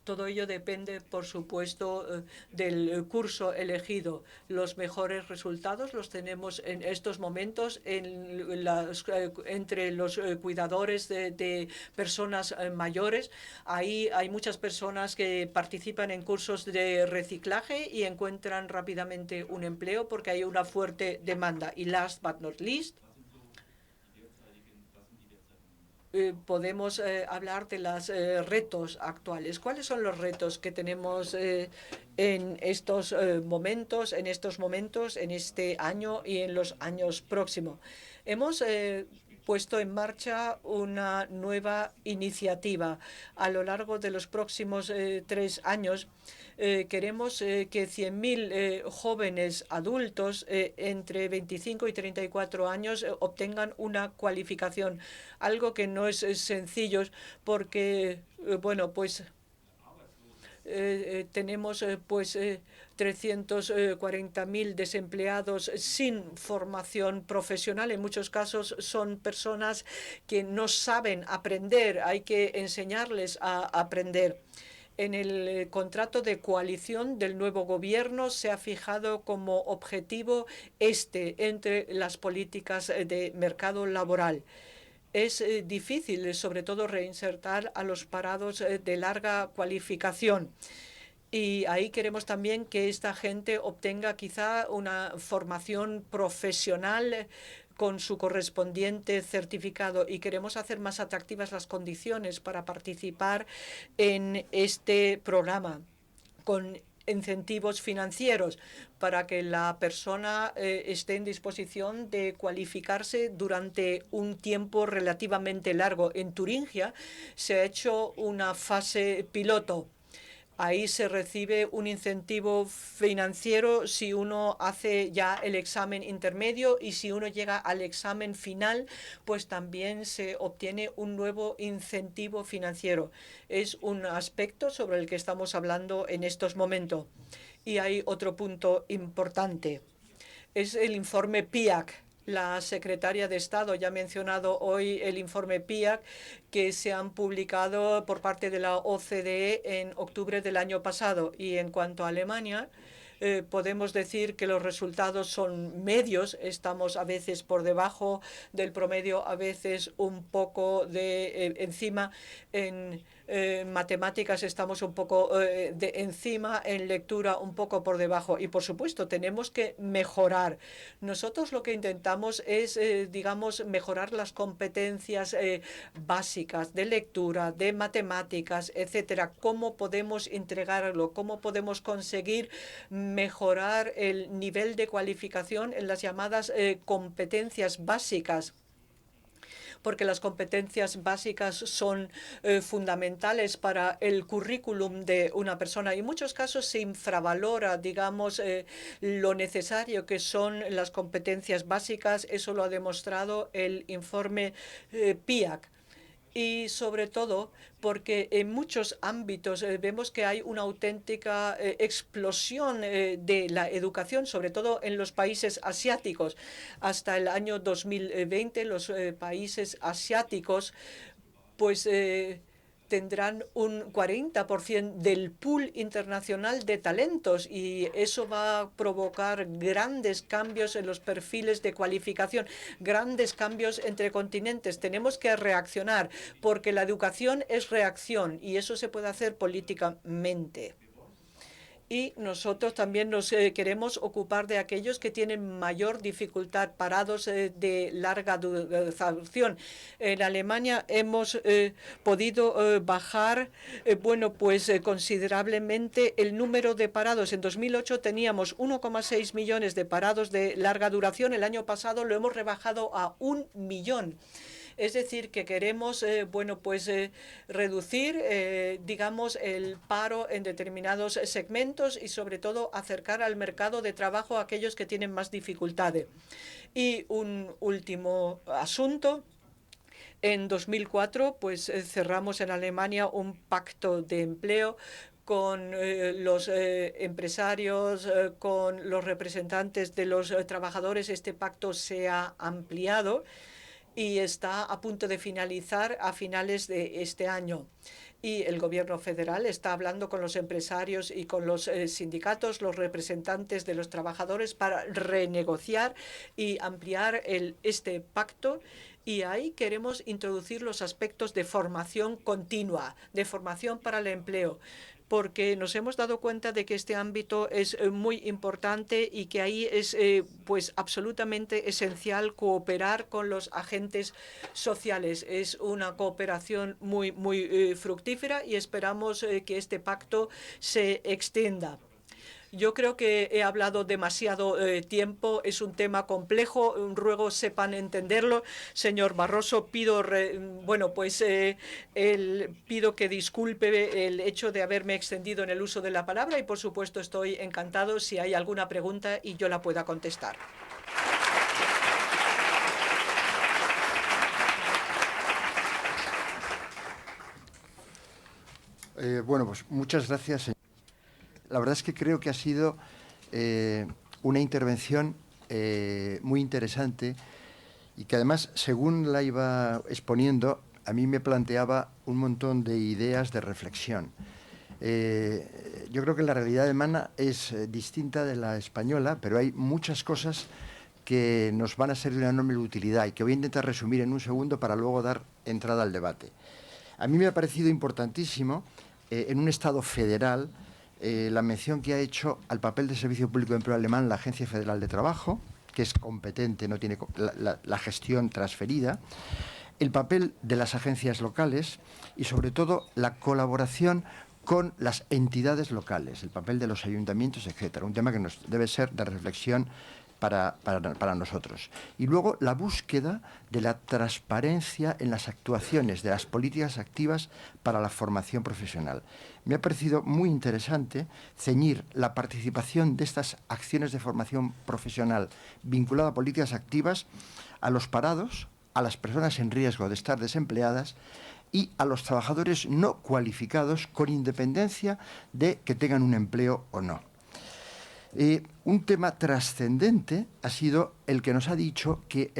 Todo ello depende, por supuesto, del curso elegido. Los mejores resultados los tenemos en estos momentos entre los cuidadores de personas mayores. Ahí hay muchas personas que participan en cursos de reciclaje y encuentran rápidamente un empleo porque hay una fuerte demanda. Y last but not least, podemos hablar de los retos actuales. ¿Cuáles son los retos que tenemos en estos momentos, en este año y en los años próximos? Hemos puesto en marcha una nueva iniciativa. A lo largo de los próximos 3 años, queremos que 100.000 jóvenes adultos entre 25 y 34 años obtengan una cualificación, algo que no es sencillo porque, bueno, pues tenemos 340.000 desempleados sin formación profesional. En muchos casos son personas que no saben aprender. Hay que enseñarles a aprender. En el contrato de coalición del nuevo gobierno se ha fijado como objetivo entre las políticas de mercado laboral. Es difícil, sobre todo, reinsertar a los parados de larga cualificación. Y ahí queremos también que esta gente obtenga quizá una formación profesional con su correspondiente certificado, y queremos hacer más atractivas las condiciones para participar en este programa con incentivos financieros para que la persona esté en disposición de cualificarse durante un tiempo relativamente largo. En Turingia se ha hecho una fase piloto. Ahí se recibe un incentivo financiero si uno hace ya el examen intermedio, y si uno llega al examen final, pues también se obtiene un nuevo incentivo financiero. Es un aspecto sobre el que estamos hablando en estos momentos. Y hay otro punto importante. Es el informe PIAC. La secretaria de Estado ya ha mencionado hoy el informe PIAC que se han publicado por parte de la OCDE en octubre del año pasado. Y en cuanto a Alemania, podemos decir que los resultados son medios. Estamos a veces por debajo del promedio, a veces un poco encima. En matemáticas estamos un poco de encima, en lectura un poco por debajo. Y, por supuesto, tenemos que mejorar. Nosotros lo que intentamos es, digamos, mejorar las competencias básicas de lectura, de matemáticas, etcétera. ¿Cómo podemos entregarlo? ¿Cómo podemos conseguir mejorar el nivel de cualificación en las llamadas competencias básicas? Porque las competencias básicas son fundamentales para el currículum de una persona. Y en muchos casos se infravalora, digamos, lo necesario que son las competencias básicas. Eso lo ha demostrado el informe PIAAC. Y sobre todo porque en muchos ámbitos vemos que hay una auténtica explosión de la educación, sobre todo en los países asiáticos. Hasta el año 2020 los países asiáticos pues tendrán un 40% del pool internacional de talentos y eso va a provocar grandes cambios en los perfiles de cualificación, grandes cambios entre continentes. Tenemos que reaccionar porque la educación es reacción y eso se puede hacer políticamente. Y nosotros también nos queremos ocupar de aquellos que tienen mayor dificultad, parados de larga duración. En Alemania hemos podido bajar, considerablemente el número de parados. En 2008 teníamos 1,6 millones de parados de larga duración. El año pasado lo hemos rebajado a 1 millón. Es decir, que queremos reducir, digamos, el paro en determinados segmentos y, sobre todo, acercar al mercado de trabajo a aquellos que tienen más dificultades. Y un último asunto. En 2004, cerramos en Alemania un pacto de empleo con los empresarios, con los representantes de los trabajadores. Este pacto se ha ampliado y está a punto de finalizar a finales de este año. Y el gobierno federal está hablando con los empresarios y con los sindicatos, los representantes de los trabajadores, para renegociar y ampliar este pacto. Y ahí queremos introducir los aspectos de formación continua, de formación para el empleo, porque nos hemos dado cuenta de que este ámbito es muy importante y que ahí es absolutamente esencial cooperar con los agentes sociales. Es una cooperación muy fructífera y esperamos que este pacto se extienda. Yo creo que he hablado demasiado tiempo. Es un tema complejo. Ruego sepan entenderlo. Señor Barroso, pido que disculpe el hecho de haberme extendido en el uso de la palabra y, por supuesto, estoy encantado si hay alguna pregunta y yo la pueda contestar. Muchas gracias, señor. La verdad es que creo que ha sido una intervención muy interesante y que además, según la iba exponiendo, a mí me planteaba un montón de ideas de reflexión. Yo creo que la realidad alemana es distinta de la española, pero hay muchas cosas que nos van a ser de una enorme utilidad y que voy a intentar resumir en un segundo para luego dar entrada al debate. A mí me ha parecido importantísimo, en un Estado federal, la mención que ha hecho al papel del Servicio Público de Empleo alemán la Agencia Federal de Trabajo, que es competente, no tiene la gestión transferida, el papel de las agencias locales y, sobre todo, la colaboración con las entidades locales, el papel de los ayuntamientos, etcétera. Un tema que nos debe ser de reflexión para nosotros. Y luego la búsqueda de la transparencia en las actuaciones de las políticas activas para la formación profesional. Me ha parecido muy interesante ceñir la participación de estas acciones de formación profesional vinculada a políticas activas a los parados, a las personas en riesgo de estar desempleadas y a los trabajadores no cualificados, con independencia de que tengan un empleo o no. Un tema trascendente ha sido el que nos ha dicho que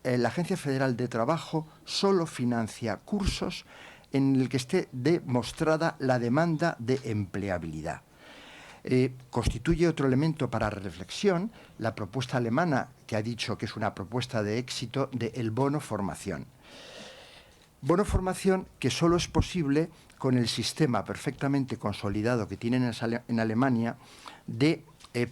la Agencia Federal de Trabajo solo financia cursos en el que esté demostrada la demanda de empleabilidad. Constituye otro elemento para reflexión la propuesta alemana, que ha dicho que es una propuesta de éxito, del bono formación. Bono formación que solo es posible con el sistema perfectamente consolidado que tienen en Alemania de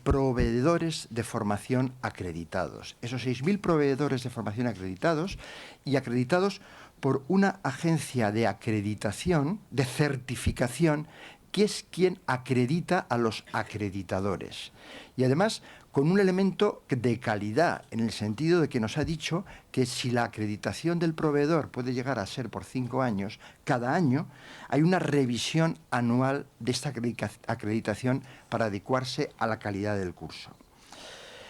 proveedores de formación acreditados. Esos 6.000 proveedores de formación acreditados y acreditados por una agencia de acreditación, de certificación, que es quien acredita a los acreditadores. Y además con un elemento de calidad, en el sentido de que nos ha dicho que si la acreditación del proveedor puede llegar a ser por 5 años, cada año hay una revisión anual de esta acreditación para adecuarse a la calidad del curso.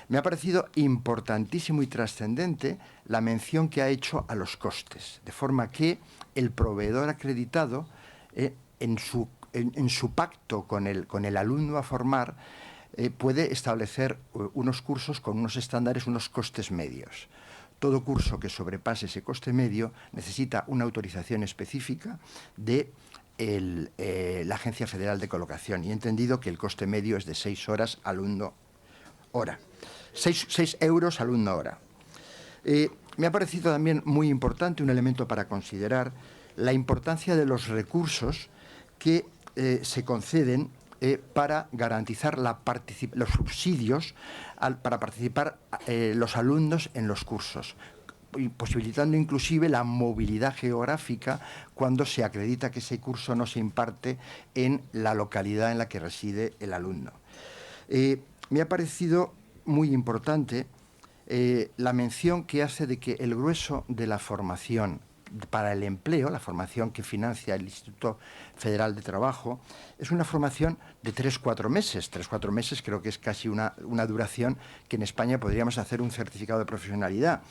Me ha parecido importantísimo y trascendente la mención que ha hecho a los costes, de forma que el proveedor acreditado, en su pacto con el alumno a formar, puede establecer unos cursos con unos estándares, unos costes medios. Todo curso que sobrepase ese coste medio necesita una autorización específica de la Agencia Federal de Colocación, y he entendido que el coste medio es de 6 horas alumno-hora. 6 euros alumno-hora. Me ha parecido también muy importante un elemento para considerar la importancia de los recursos que se conceden para garantizar los subsidios para participar los alumnos en los cursos, y posibilitando inclusive la movilidad geográfica cuando se acredita que ese curso no se imparte en la localidad en la que reside el alumno. Me ha parecido muy importante la mención que hace de que el grueso de la formación para el empleo, la formación que financia el Instituto Federal de Trabajo, es una formación de 3-4 meses. 3-4 meses creo que es casi una duración que en España podríamos hacer un certificado de profesionalidad,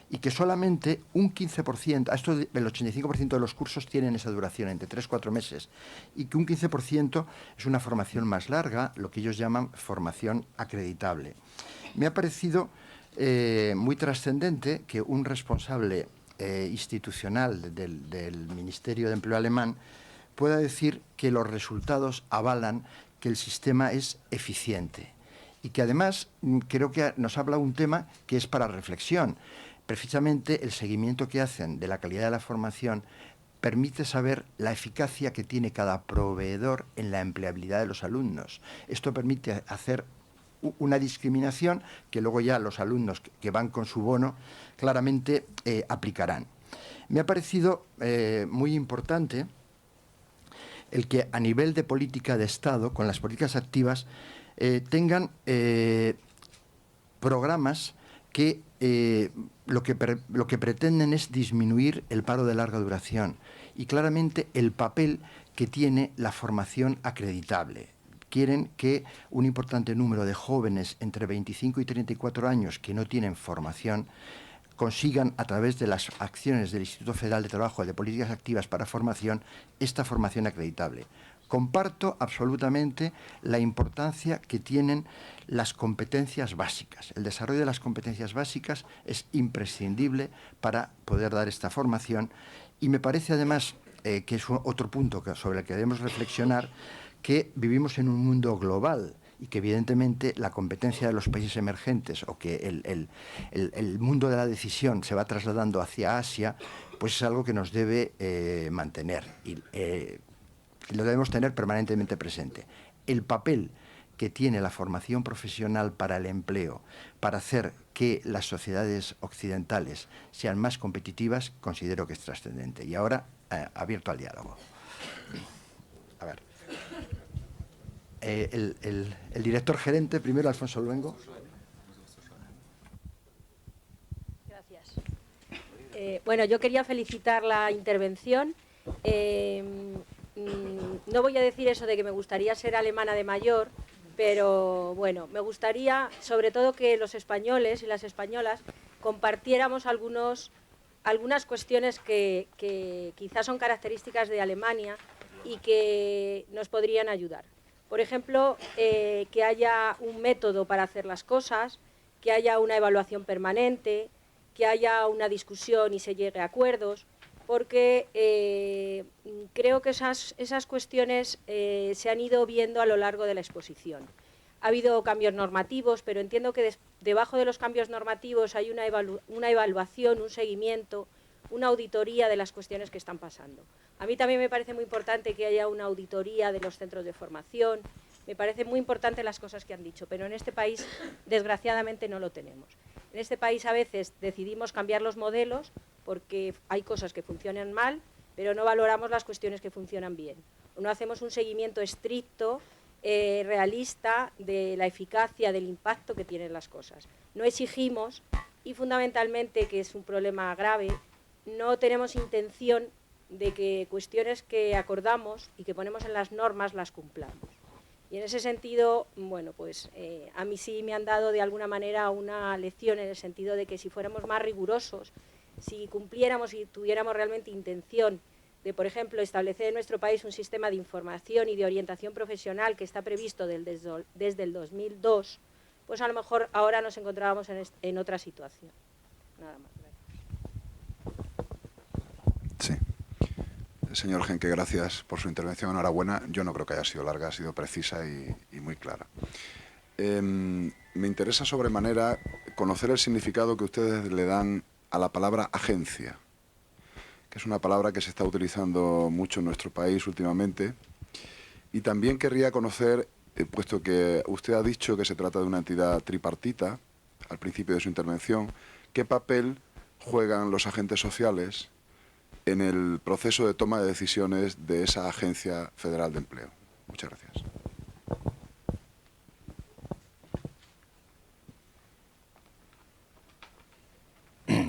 y que solamente un 15%, el 85% de los cursos tienen esa duración entre 3-4 meses, y que un 15% es una formación más larga, lo que ellos llaman formación acreditable. Me ha parecido muy trascendente que un responsable institucional del Ministerio de Empleo alemán pueda decir que los resultados avalan que el sistema es eficiente, y que además creo que nos habla un tema que es para reflexión. Precisamente el seguimiento que hacen de la calidad de la formación permite saber la eficacia que tiene cada proveedor en la empleabilidad de los alumnos. Esto permite hacer una discriminación que luego ya los alumnos que van con su bono claramente aplicarán. Me ha parecido muy importante el que a nivel de política de Estado, con las políticas activas, tengan programas que lo que pretenden es disminuir el paro de larga duración, y claramente el papel que tiene la formación acreditable. Quieren que un importante número de jóvenes entre 25 y 34 años que no tienen formación consigan, a través de las acciones del Instituto Federal de Trabajo de Políticas Activas para Formación, esta formación acreditable. Comparto absolutamente la importancia que tienen las competencias básicas. El desarrollo de las competencias básicas es imprescindible para poder dar esta formación, y me parece además que es otro punto sobre el que debemos reflexionar, que vivimos en un mundo global y que evidentemente la competencia de los países emergentes, o que el mundo de la decisión se va trasladando hacia Asia, pues es algo que nos debe mantener, y lo debemos tener permanentemente presente. El papel que tiene la formación profesional para el empleo, para hacer que las sociedades occidentales sean más competitivas, considero que es trascendente. Y ahora, abierto al diálogo. A ver. El director gerente, primero Alfonso Luengo. Gracias. Bueno, yo quería felicitar la intervención. No voy a decir eso de que me gustaría ser alemana de mayor, pero bueno, me gustaría sobre todo que los españoles y las españolas compartiéramos algunas cuestiones que quizás son características de Alemania y que nos podrían ayudar. Por ejemplo, que haya un método para hacer las cosas, que haya una evaluación permanente, que haya una discusión y se llegue a acuerdos, porque creo que esas cuestiones se han ido viendo a lo largo de la exposición. Ha habido cambios normativos, pero entiendo que debajo de los cambios normativos hay una evaluación, un seguimiento, una auditoría de las cuestiones que están pasando. A mí también me parece muy importante que haya una auditoría de los centros de formación, me parece muy importante las cosas que han dicho, pero en este país, desgraciadamente, no lo tenemos. En este país a veces decidimos cambiar los modelos porque hay cosas que funcionan mal, pero no valoramos las cuestiones que funcionan bien. O no hacemos un seguimiento estricto, realista, de la eficacia, del impacto que tienen las cosas. No exigimos y, fundamentalmente, que es un problema grave, no tenemos intención de que cuestiones que acordamos y que ponemos en las normas las cumplamos. Y en ese sentido, bueno, pues a mí sí me han dado de alguna manera una lección en el sentido de que si fuéramos más rigurosos, si cumpliéramos y tuviéramos realmente intención de, por ejemplo, establecer en nuestro país un sistema de información y de orientación profesional que está previsto desde el 2002, pues a lo mejor ahora nos encontrábamos en otra situación. Nada más. Sí. Señor Henke, gracias por su intervención. Enhorabuena. Yo no creo que haya sido larga, ha sido precisa y muy clara. Me interesa sobremanera conocer el significado que ustedes le dan a la palabra agencia, que es una palabra que se está utilizando mucho en nuestro país últimamente. Y también querría conocer, puesto que usted ha dicho que se trata de una entidad tripartita, al principio de su intervención, ¿qué papel juegan los agentes sociales en el proceso de toma de decisiones de esa Agencia Federal de Empleo? Muchas gracias.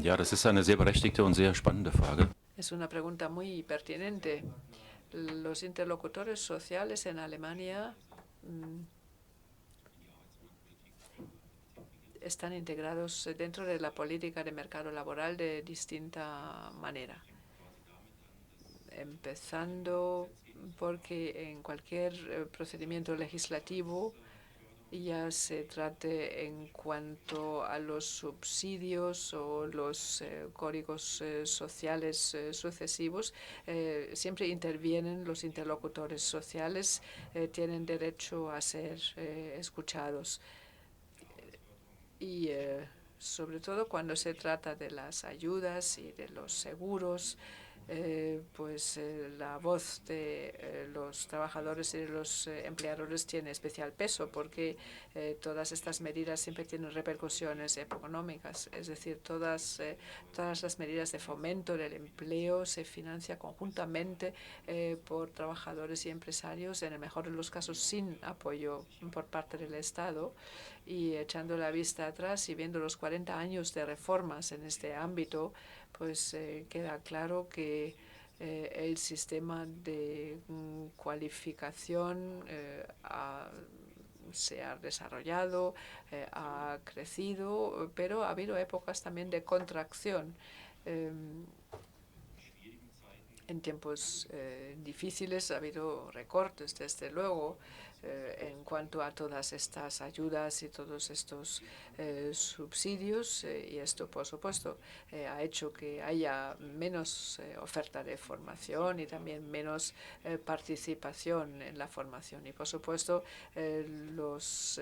Ja, das ist eine sehr berechtigte und sehr spannende Frage. Es una pregunta muy pertinente. Los interlocutores sociales en Alemania están integrados dentro de la política de mercado laboral de distinta manera. Empezando porque en cualquier procedimiento legislativo, ya se trate en cuanto a los subsidios o los códigos sociales sucesivos, siempre intervienen los interlocutores sociales, tienen derecho a ser escuchados. Y sobre todo cuando se trata de las ayudas y de los seguros, pues la voz de los trabajadores y de los empleadores tiene especial peso porque todas estas medidas siempre tienen repercusiones económicas. Es decir, todas las medidas de fomento del empleo se financian conjuntamente por trabajadores y empresarios, en el mejor de los casos sin apoyo por parte del Estado. Y echando la vista atrás y viendo los 40 años de reformas en este ámbito, pues queda claro que el sistema de cualificación se ha desarrollado, ha crecido, pero ha habido épocas también de contracción. En tiempos difíciles ha habido recortes, desde luego, en cuanto a todas estas ayudas y todos estos subsidios, y esto, por supuesto, ha hecho que haya menos oferta de formación y también menos participación en la formación. Y, por supuesto, los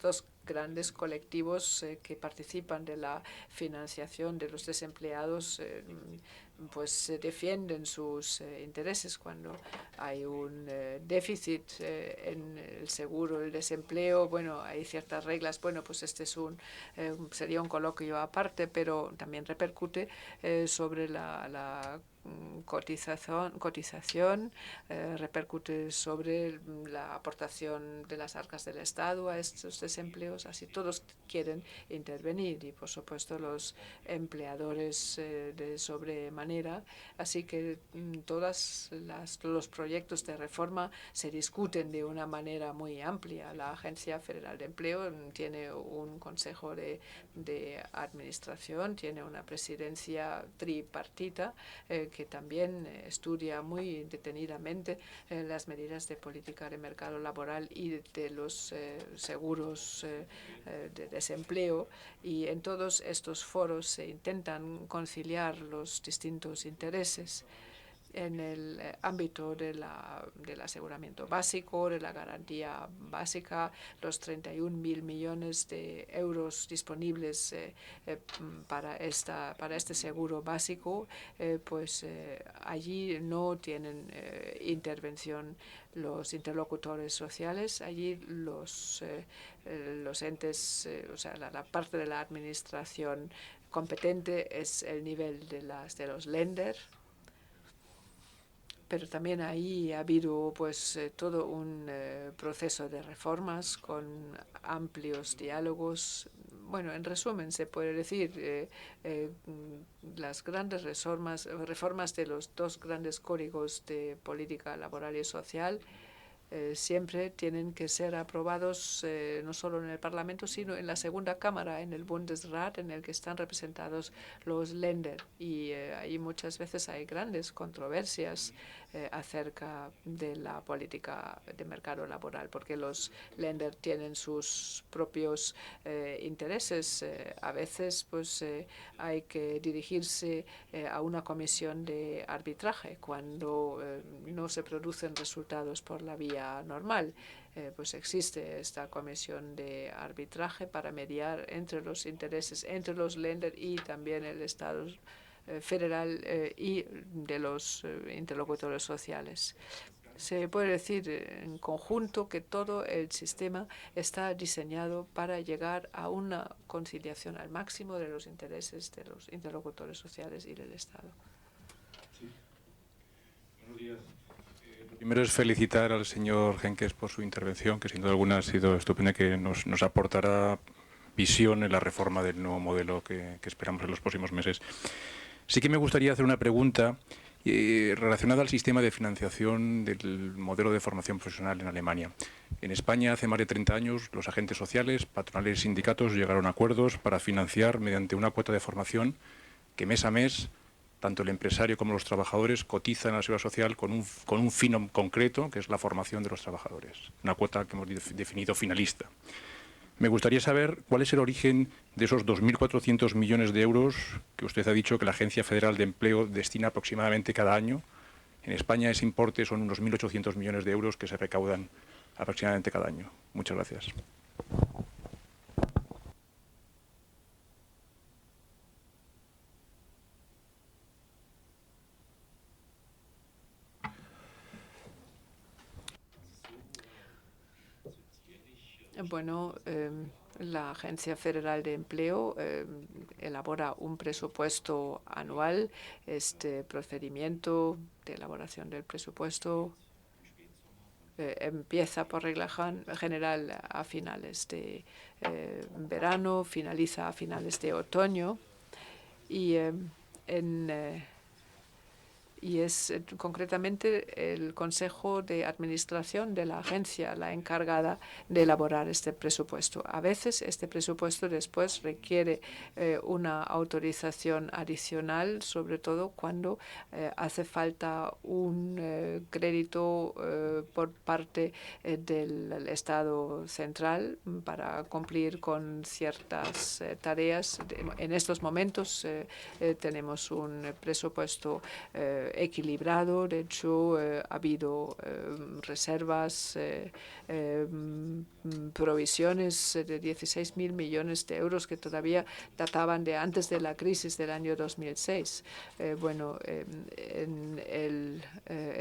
dos grandes colectivos que participan de la financiación de los desempleados pues defienden sus intereses cuando hay un déficit en el seguro, el desempleo. Bueno, hay ciertas reglas. Bueno, pues este es sería un coloquio aparte, pero también repercute sobre la cotización, repercute sobre la aportación de las arcas del Estado a estos desempleos. Así todos quieren intervenir y, por supuesto, los empleadores de sobremanera. Así que todos los proyectos de reforma se discuten de una manera muy amplia. La Agencia Federal de Empleo tiene un consejo de administración, tiene una presidencia tripartita que también estudia muy detenidamente las medidas de política de mercado laboral y de los seguros de desempleo. Y en todos estos foros se intentan conciliar los distintos intereses. en el ámbito del aseguramiento básico, de la garantía básica, los 31.000 millones de euros disponibles para este seguro básico, pues allí no tienen intervención los interlocutores sociales. Allí los entes, o sea, la parte de la administración competente es el nivel de los Länder, pero también ahí ha habido pues todo un proceso de reformas con amplios diálogos. Bueno, en resumen, se puede decir las grandes reformas de los dos grandes códigos de política laboral y social siempre tienen que ser aprobados no solo en el Parlamento, sino en la segunda cámara, en el Bundesrat, en el que están representados los Länder. Y ahí muchas veces hay grandes controversias acerca de la política de mercado laboral, porque los Länder tienen sus propios intereses. A veces pues hay que dirigirse a una comisión de arbitraje cuando no se producen resultados por la vía normal. Pues existe esta comisión de arbitraje para mediar entre los intereses entre los Länder y también el Estado federal y de los interlocutores sociales. Se puede decir en conjunto que todo el sistema está diseñado para llegar a una conciliación al máximo de los intereses de los interlocutores sociales y del Estado. Sí. Buenos días. Lo primero es felicitar al señor Henkes por su intervención, que sin duda alguna ha sido estupenda, que nos aportará visión en la reforma del nuevo modelo que esperamos en los próximos meses. Sí que me gustaría hacer una pregunta relacionada al sistema de financiación del modelo de formación profesional en Alemania. En España, hace más de 30 años, los agentes sociales, patronales y sindicatos llegaron a acuerdos para financiar mediante una cuota de formación que mes a mes tanto el empresario como los trabajadores cotizan a la seguridad social con un fin concreto, que es la formación de los trabajadores. Una cuota que hemos definido finalista. Me gustaría saber cuál es el origen de esos 2.400 millones de euros que usted ha dicho que la Agencia Federal de Empleo destina aproximadamente cada año. En España ese importe son unos 1.800 millones de euros que se recaudan aproximadamente cada año. Muchas gracias. Bueno, la Agencia Federal de Empleo elabora un presupuesto anual. Este procedimiento de elaboración del presupuesto empieza por regla general a finales de verano, finaliza a finales de otoño y y es concretamente el Consejo de Administración de la agencia la encargada de elaborar este presupuesto. A veces este presupuesto después requiere una autorización adicional, sobre todo cuando hace falta un crédito por parte del Estado central para cumplir con ciertas tareas. En estos momentos tenemos un presupuesto equilibrado. De hecho, ha habido reservas, provisiones de 16.000 millones de euros que todavía databan de antes de la crisis del año 2006. Bueno, en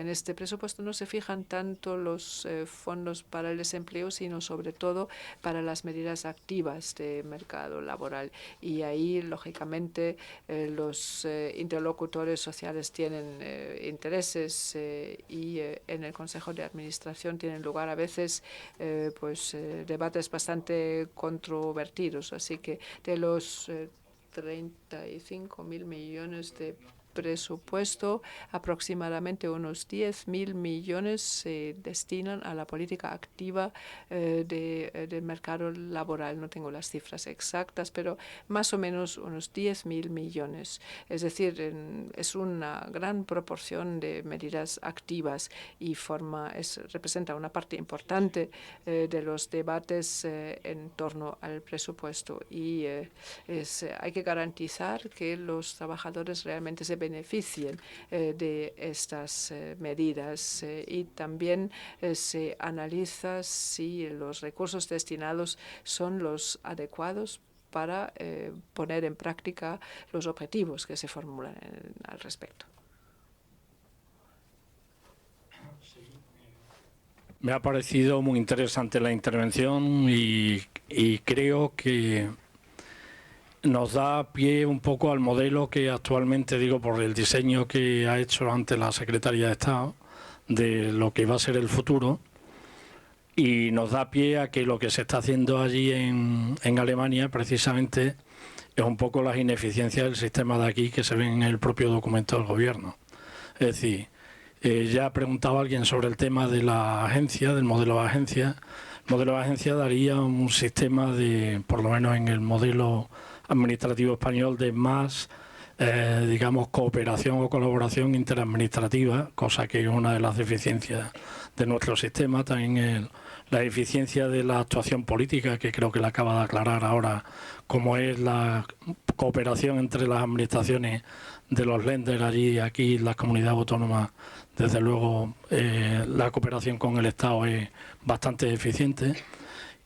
este presupuesto no se fijan tanto los fondos para el desempleo, sino sobre todo para las medidas activas de mercado laboral. Y ahí, lógicamente, los interlocutores sociales tienen intereses y en el Consejo de Administración tienen lugar a veces debates bastante controvertidos. Así que de los 35.000 millones de presupuesto, aproximadamente unos 10.000 millones se destinan a la política activa del mercado laboral. No tengo las cifras exactas, pero más o menos unos 10.000 millones. Es decir, es una gran proporción de medidas activas y representa una parte importante de los debates en torno al presupuesto. Y hay que garantizar que los trabajadores realmente se beneficien de estas medidas y también se analiza si los recursos destinados son los adecuados para poner en práctica los objetivos que se formulan al respecto. Me ha parecido muy interesante la intervención y creo que nos da pie un poco al modelo que actualmente, digo, por el diseño que ha hecho ante la Secretaría de Estado de lo que va a ser el futuro, y nos da pie a que lo que se está haciendo allí en Alemania precisamente es un poco las ineficiencias del sistema de aquí que se ven en el propio documento del gobierno. Es decir, ya preguntaba alguien sobre el tema de la agencia, del modelo de agencia. El modelo de agencia daría un sistema de, por lo menos en el modelo administrativo español, de más, digamos, cooperación o colaboración interadministrativa, cosa que es una de las deficiencias de nuestro sistema. También la eficiencia de la actuación política, que creo que la acaba de aclarar ahora, como es la cooperación entre las administraciones de los Länder allí, aquí, las comunidades autónomas. Desde luego, la cooperación con el Estado es bastante eficiente.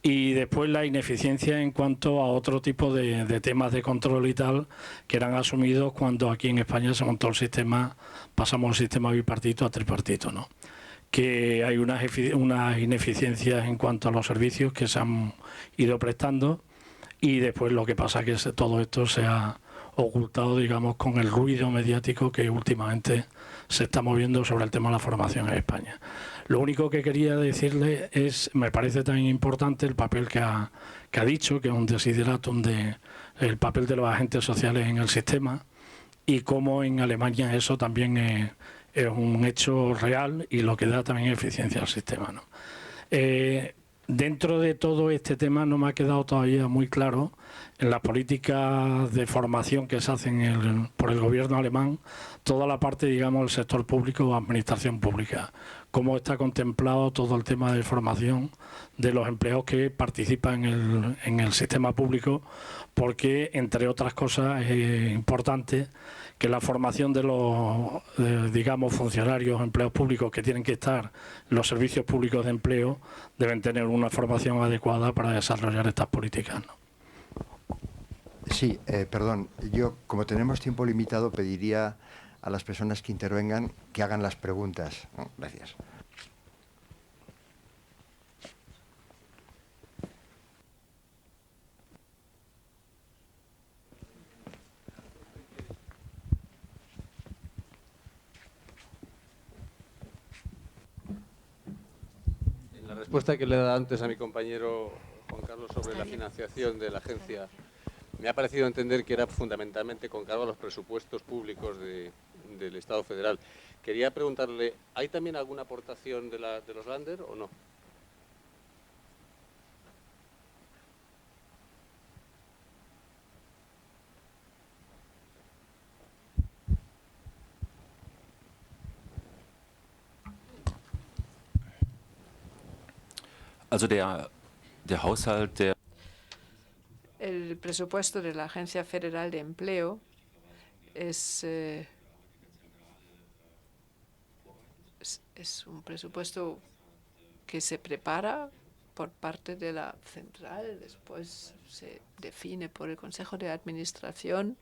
Y después la ineficiencia en cuanto a otro tipo de temas de control y tal, que eran asumidos cuando aquí en España se montó el sistema, pasamos del sistema bipartito a tripartito, ¿no? Que hay unas ineficiencias en cuanto a los servicios que se han ido prestando, y después lo que pasa es que todo esto se ha ocultado, digamos, con el ruido mediático que últimamente se está moviendo sobre el tema de la formación en España. Lo único que quería decirle es, me parece tan importante el papel que ha dicho, que es un desideratum el papel de los agentes sociales en el sistema, y cómo en Alemania eso también es un hecho real y lo que da también eficiencia al sistema, ¿no? Dentro de todo este tema no me ha quedado todavía muy claro en las políticas de formación que se hacen por el gobierno alemán, toda la parte, digamos, del sector público o administración pública. Cómo está contemplado todo el tema de formación de los empleados que participan en el sistema público, porque, entre otras cosas, es importante que la formación de los, digamos, funcionarios, empleados públicos que tienen que estar en los servicios públicos de empleo, deben tener una formación adecuada para desarrollar estas políticas, ¿no? Sí, perdón. Yo, como tenemos tiempo limitado, pediría a las personas que intervengan que hagan las preguntas, ¿no? Gracias. En la respuesta que le he dado antes a mi compañero Juan Carlos sobre la financiación de la agencia, me ha parecido entender que era fundamentalmente con cargo a los presupuestos públicos del Estado federal. Quería preguntarle, ¿hay también alguna aportación de los Länder o no? Also der Haushalt der El presupuesto de la Agencia Federal de Empleo es un presupuesto que se prepara por parte de la central, después se define por el Consejo de Administración,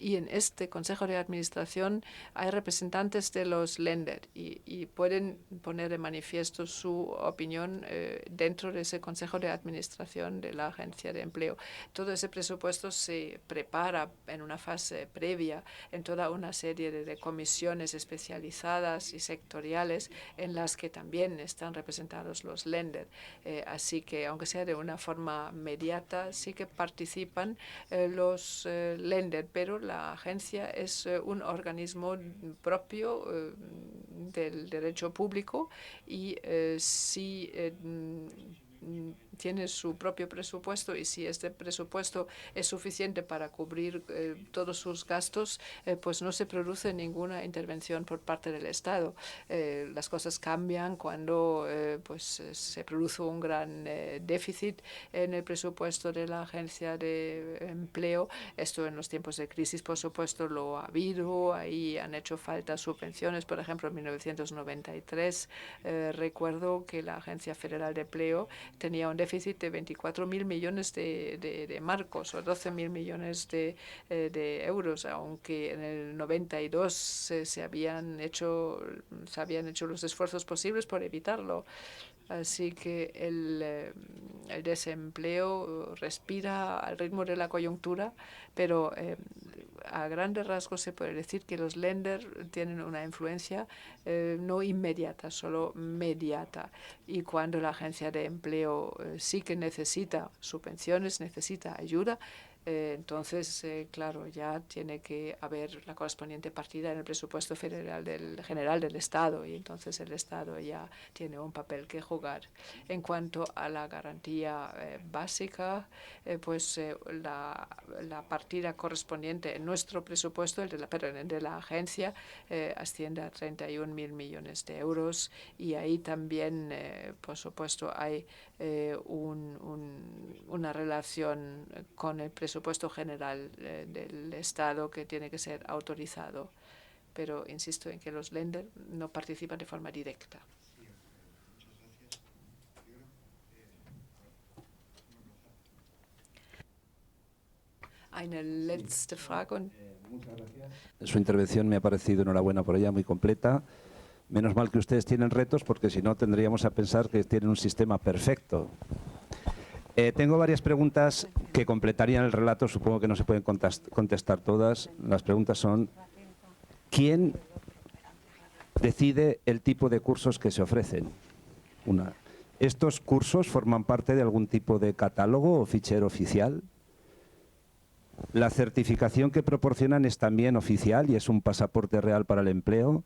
y en este Consejo de Administración hay representantes de los Länder y pueden poner de manifiesto su opinión dentro de ese Consejo de Administración de la Agencia de Empleo. Todo ese presupuesto se prepara en una fase previa en toda una serie de comisiones especializadas y sectoriales en las que también están representados los Länder. Así que, aunque sea de una forma mediata, sí que participan los Länder, pero la agencia es un organismo propio del derecho público y sí tiene su propio presupuesto y si este presupuesto es suficiente para cubrir todos sus gastos, pues no se produce ninguna intervención por parte del Estado. Las cosas cambian cuando pues se produce un gran déficit en el presupuesto de la Agencia de Empleo. Esto en los tiempos de crisis, por supuesto, lo ha habido. Ahí han hecho falta subvenciones. Por ejemplo, en 1993 recuerdo que la Agencia Federal de Empleo tenía un déficit de 24.000 millones de marcos o 12.000 millones de euros, aunque en el 92 se habían hecho los esfuerzos posibles por evitarlo. Así que el desempleo respira al ritmo de la coyuntura, pero a grandes rasgos se puede decir que los lenders tienen una influencia no inmediata, solo mediata. Y cuando la agencia de empleo sí que necesita subvenciones, necesita ayuda, entonces, claro, ya tiene que haber la correspondiente partida en el presupuesto general del Estado y entonces el Estado ya tiene un papel que jugar. En cuanto a la garantía básica, pues la partida correspondiente en nuestro presupuesto, el de la agencia, asciende a 31.000 millones de euros y ahí también, por supuesto, hay una relación con el presupuesto general del Estado que tiene que ser autorizado. Pero insisto en que los lenders no participan de forma directa. Eine letzte Frage. Muchas gracias. Su intervención me ha parecido, enhorabuena por ella, muy completa. Menos mal que ustedes tienen retos, porque si no tendríamos a pensar que tienen un sistema perfecto. Tengo varias preguntas que completarían el relato, supongo que no se pueden contestar todas. Las preguntas son: ¿quién decide el tipo de cursos que se ofrecen? Una. ¿Estos cursos forman parte de algún tipo de catálogo o fichero oficial? ¿La certificación que proporcionan es también oficial y es un pasaporte real para el empleo?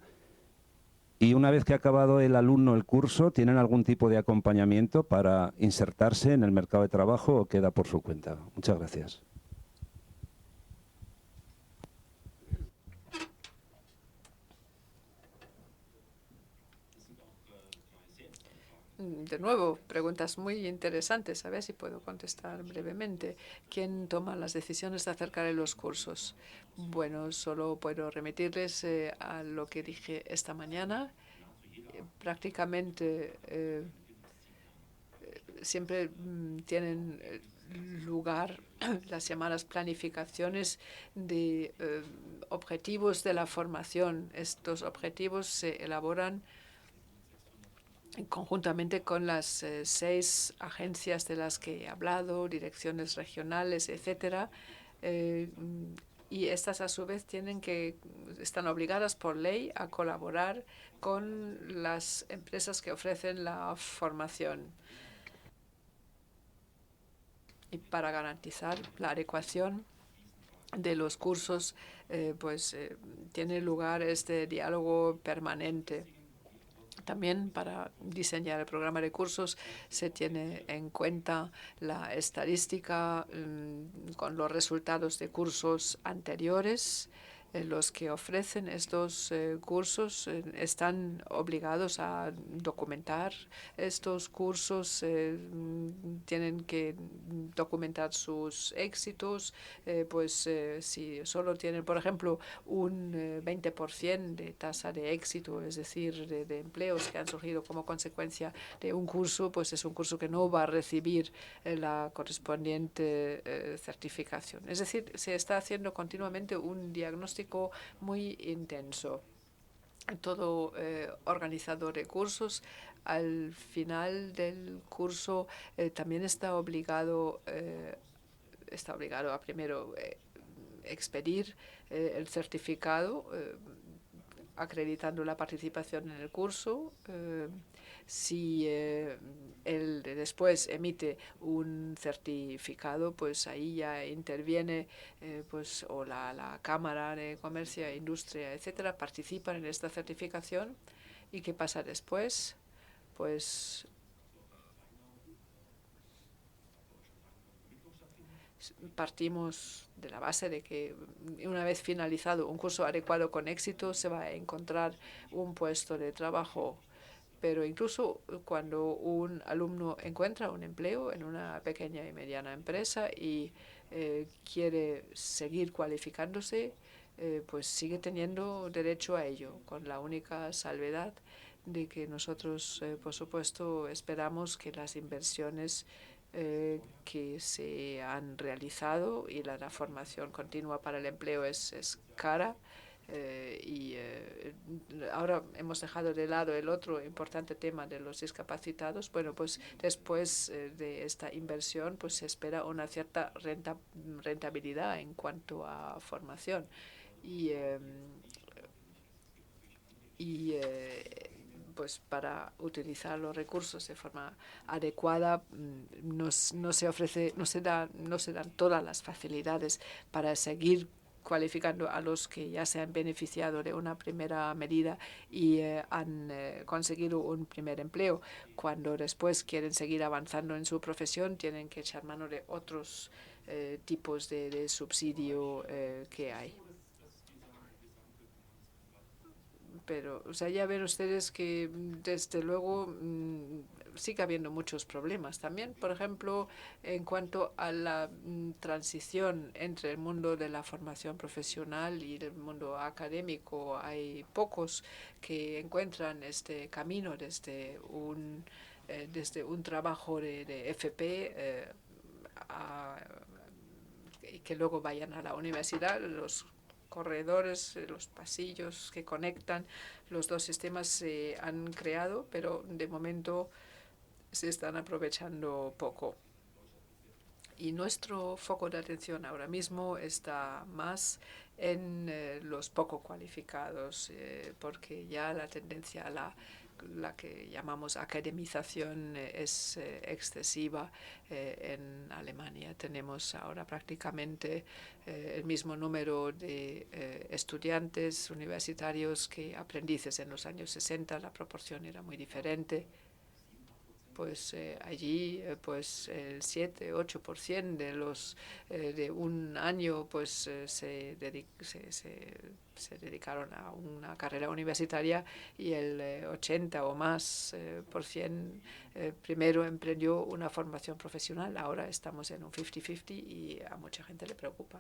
Y una vez que ha acabado el alumno el curso, ¿tienen algún tipo de acompañamiento para insertarse en el mercado de trabajo o queda por su cuenta? Muchas gracias. De nuevo, preguntas muy interesantes. A ver si puedo contestar brevemente. ¿Quién toma las decisiones acerca de los cursos? Bueno, solo puedo remitirles a lo que dije esta mañana. Prácticamente siempre tienen lugar las llamadas planificaciones de objetivos de la formación. Estos objetivos se elaboran conjuntamente con las 6 agencias de las que he hablado, direcciones regionales, etcétera, y estas a su vez están obligadas por ley a colaborar con las empresas que ofrecen la formación. Y para garantizar la adecuación de los cursos, tiene lugar este diálogo permanente. También para diseñar el programa de cursos se tiene en cuenta la estadística con los resultados de cursos anteriores. Los que ofrecen estos cursos están obligados a documentar estos cursos, tienen que documentar sus éxitos, si solo tienen, por ejemplo, un 20% de tasa de éxito, es decir, de empleos que han surgido como consecuencia de un curso, pues es un curso que no va a recibir la correspondiente certificación. Es decir, se está haciendo continuamente un diagnóstico muy intenso. Todo organizador de cursos al final del curso también está obligado a primero expedir el certificado acreditando la participación en el curso. Si él después emite un certificado, pues ahí ya interviene o la Cámara de Comercio e Industria, etcétera, participan en esta certificación. ¿Y qué pasa después? Pues partimos de la base de que una vez finalizado un curso adecuado con éxito se va a encontrar un puesto de trabajo. Pero incluso cuando un alumno encuentra un empleo en una pequeña y mediana empresa y quiere seguir cualificándose, pues sigue teniendo derecho a ello, con la única salvedad de que nosotros, por supuesto, esperamos que las inversiones que se han realizado y la formación continua para el empleo es cara. Ahora hemos dejado de lado el otro importante tema de los discapacitados. Bueno, pues después de esta inversión pues se espera una cierta rentabilidad en cuanto a formación. Pues para utilizar los recursos de forma adecuada no se dan todas las facilidades para seguir cualificando a los que ya se han beneficiado de una primera medida y han conseguido un primer empleo. Cuando después quieren seguir avanzando en su profesión, tienen que echar mano de otros tipos de subsidio que hay. Pero, o sea, ya ven ustedes que desde luego sigue habiendo muchos problemas también. Por ejemplo, en cuanto a la transición entre el mundo de la formación profesional y el mundo académico, hay pocos que encuentran este camino desde un trabajo de FP y que luego vayan a la universidad. Los corredores, los pasillos que conectan los dos sistemas se han creado, pero de momento se están aprovechando poco. Y nuestro foco de atención ahora mismo está más en los poco cualificados, porque ya la tendencia a la que llamamos academización es excesiva en Alemania. Tenemos ahora prácticamente el mismo número de estudiantes universitarios que aprendices. En los años 60 la proporción era muy diferente. Pues allí pues el 7-8% de los de un año pues se dedicaron a una carrera universitaria y el 80 o más por cien primero emprendió una formación profesional. Ahora estamos en un 50-50 y a mucha gente le preocupa.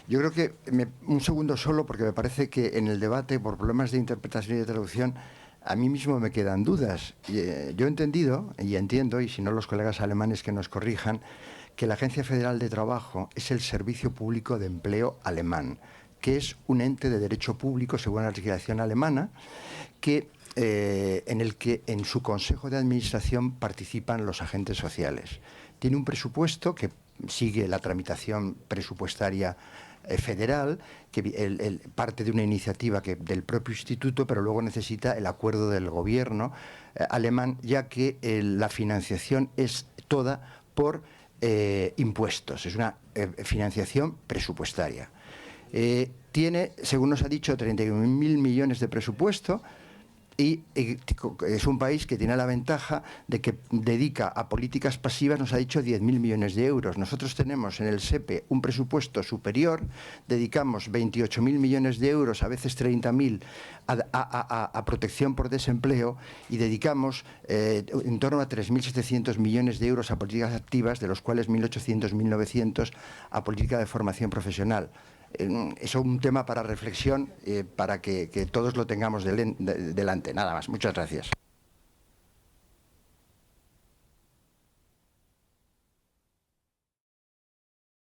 Yo creo que, un segundo solo, porque me parece que en el debate, por problemas de interpretación y de traducción, a mí mismo me quedan dudas. Yo he entendido, y entiendo, y si no los colegas alemanes que nos corrijan, que la Agencia Federal de Trabajo es el Servicio Público de Empleo alemán, que es un ente de derecho público, según la legislación alemana, en el que en su Consejo de Administración participan los agentes sociales. Tiene un presupuesto que sigue la tramitación presupuestaria federal, que parte de una iniciativa del propio instituto, pero luego necesita el acuerdo del gobierno alemán, ya que la financiación es toda por impuestos, es una financiación presupuestaria. Tiene, según nos ha dicho, 31.000 millones de presupuesto, y es un país que tiene la ventaja de que dedica a políticas pasivas, nos ha dicho, 10.000 millones de euros. Nosotros tenemos en el SEPE un presupuesto superior, dedicamos 28.000 millones de euros, a veces 30.000, a protección por desempleo, y dedicamos en torno a 3.700 millones de euros a políticas activas, de los cuales 1.800, 1.900 a política de formación profesional. Es un tema para reflexión, para que todos lo tengamos delante. Nada más. Muchas gracias.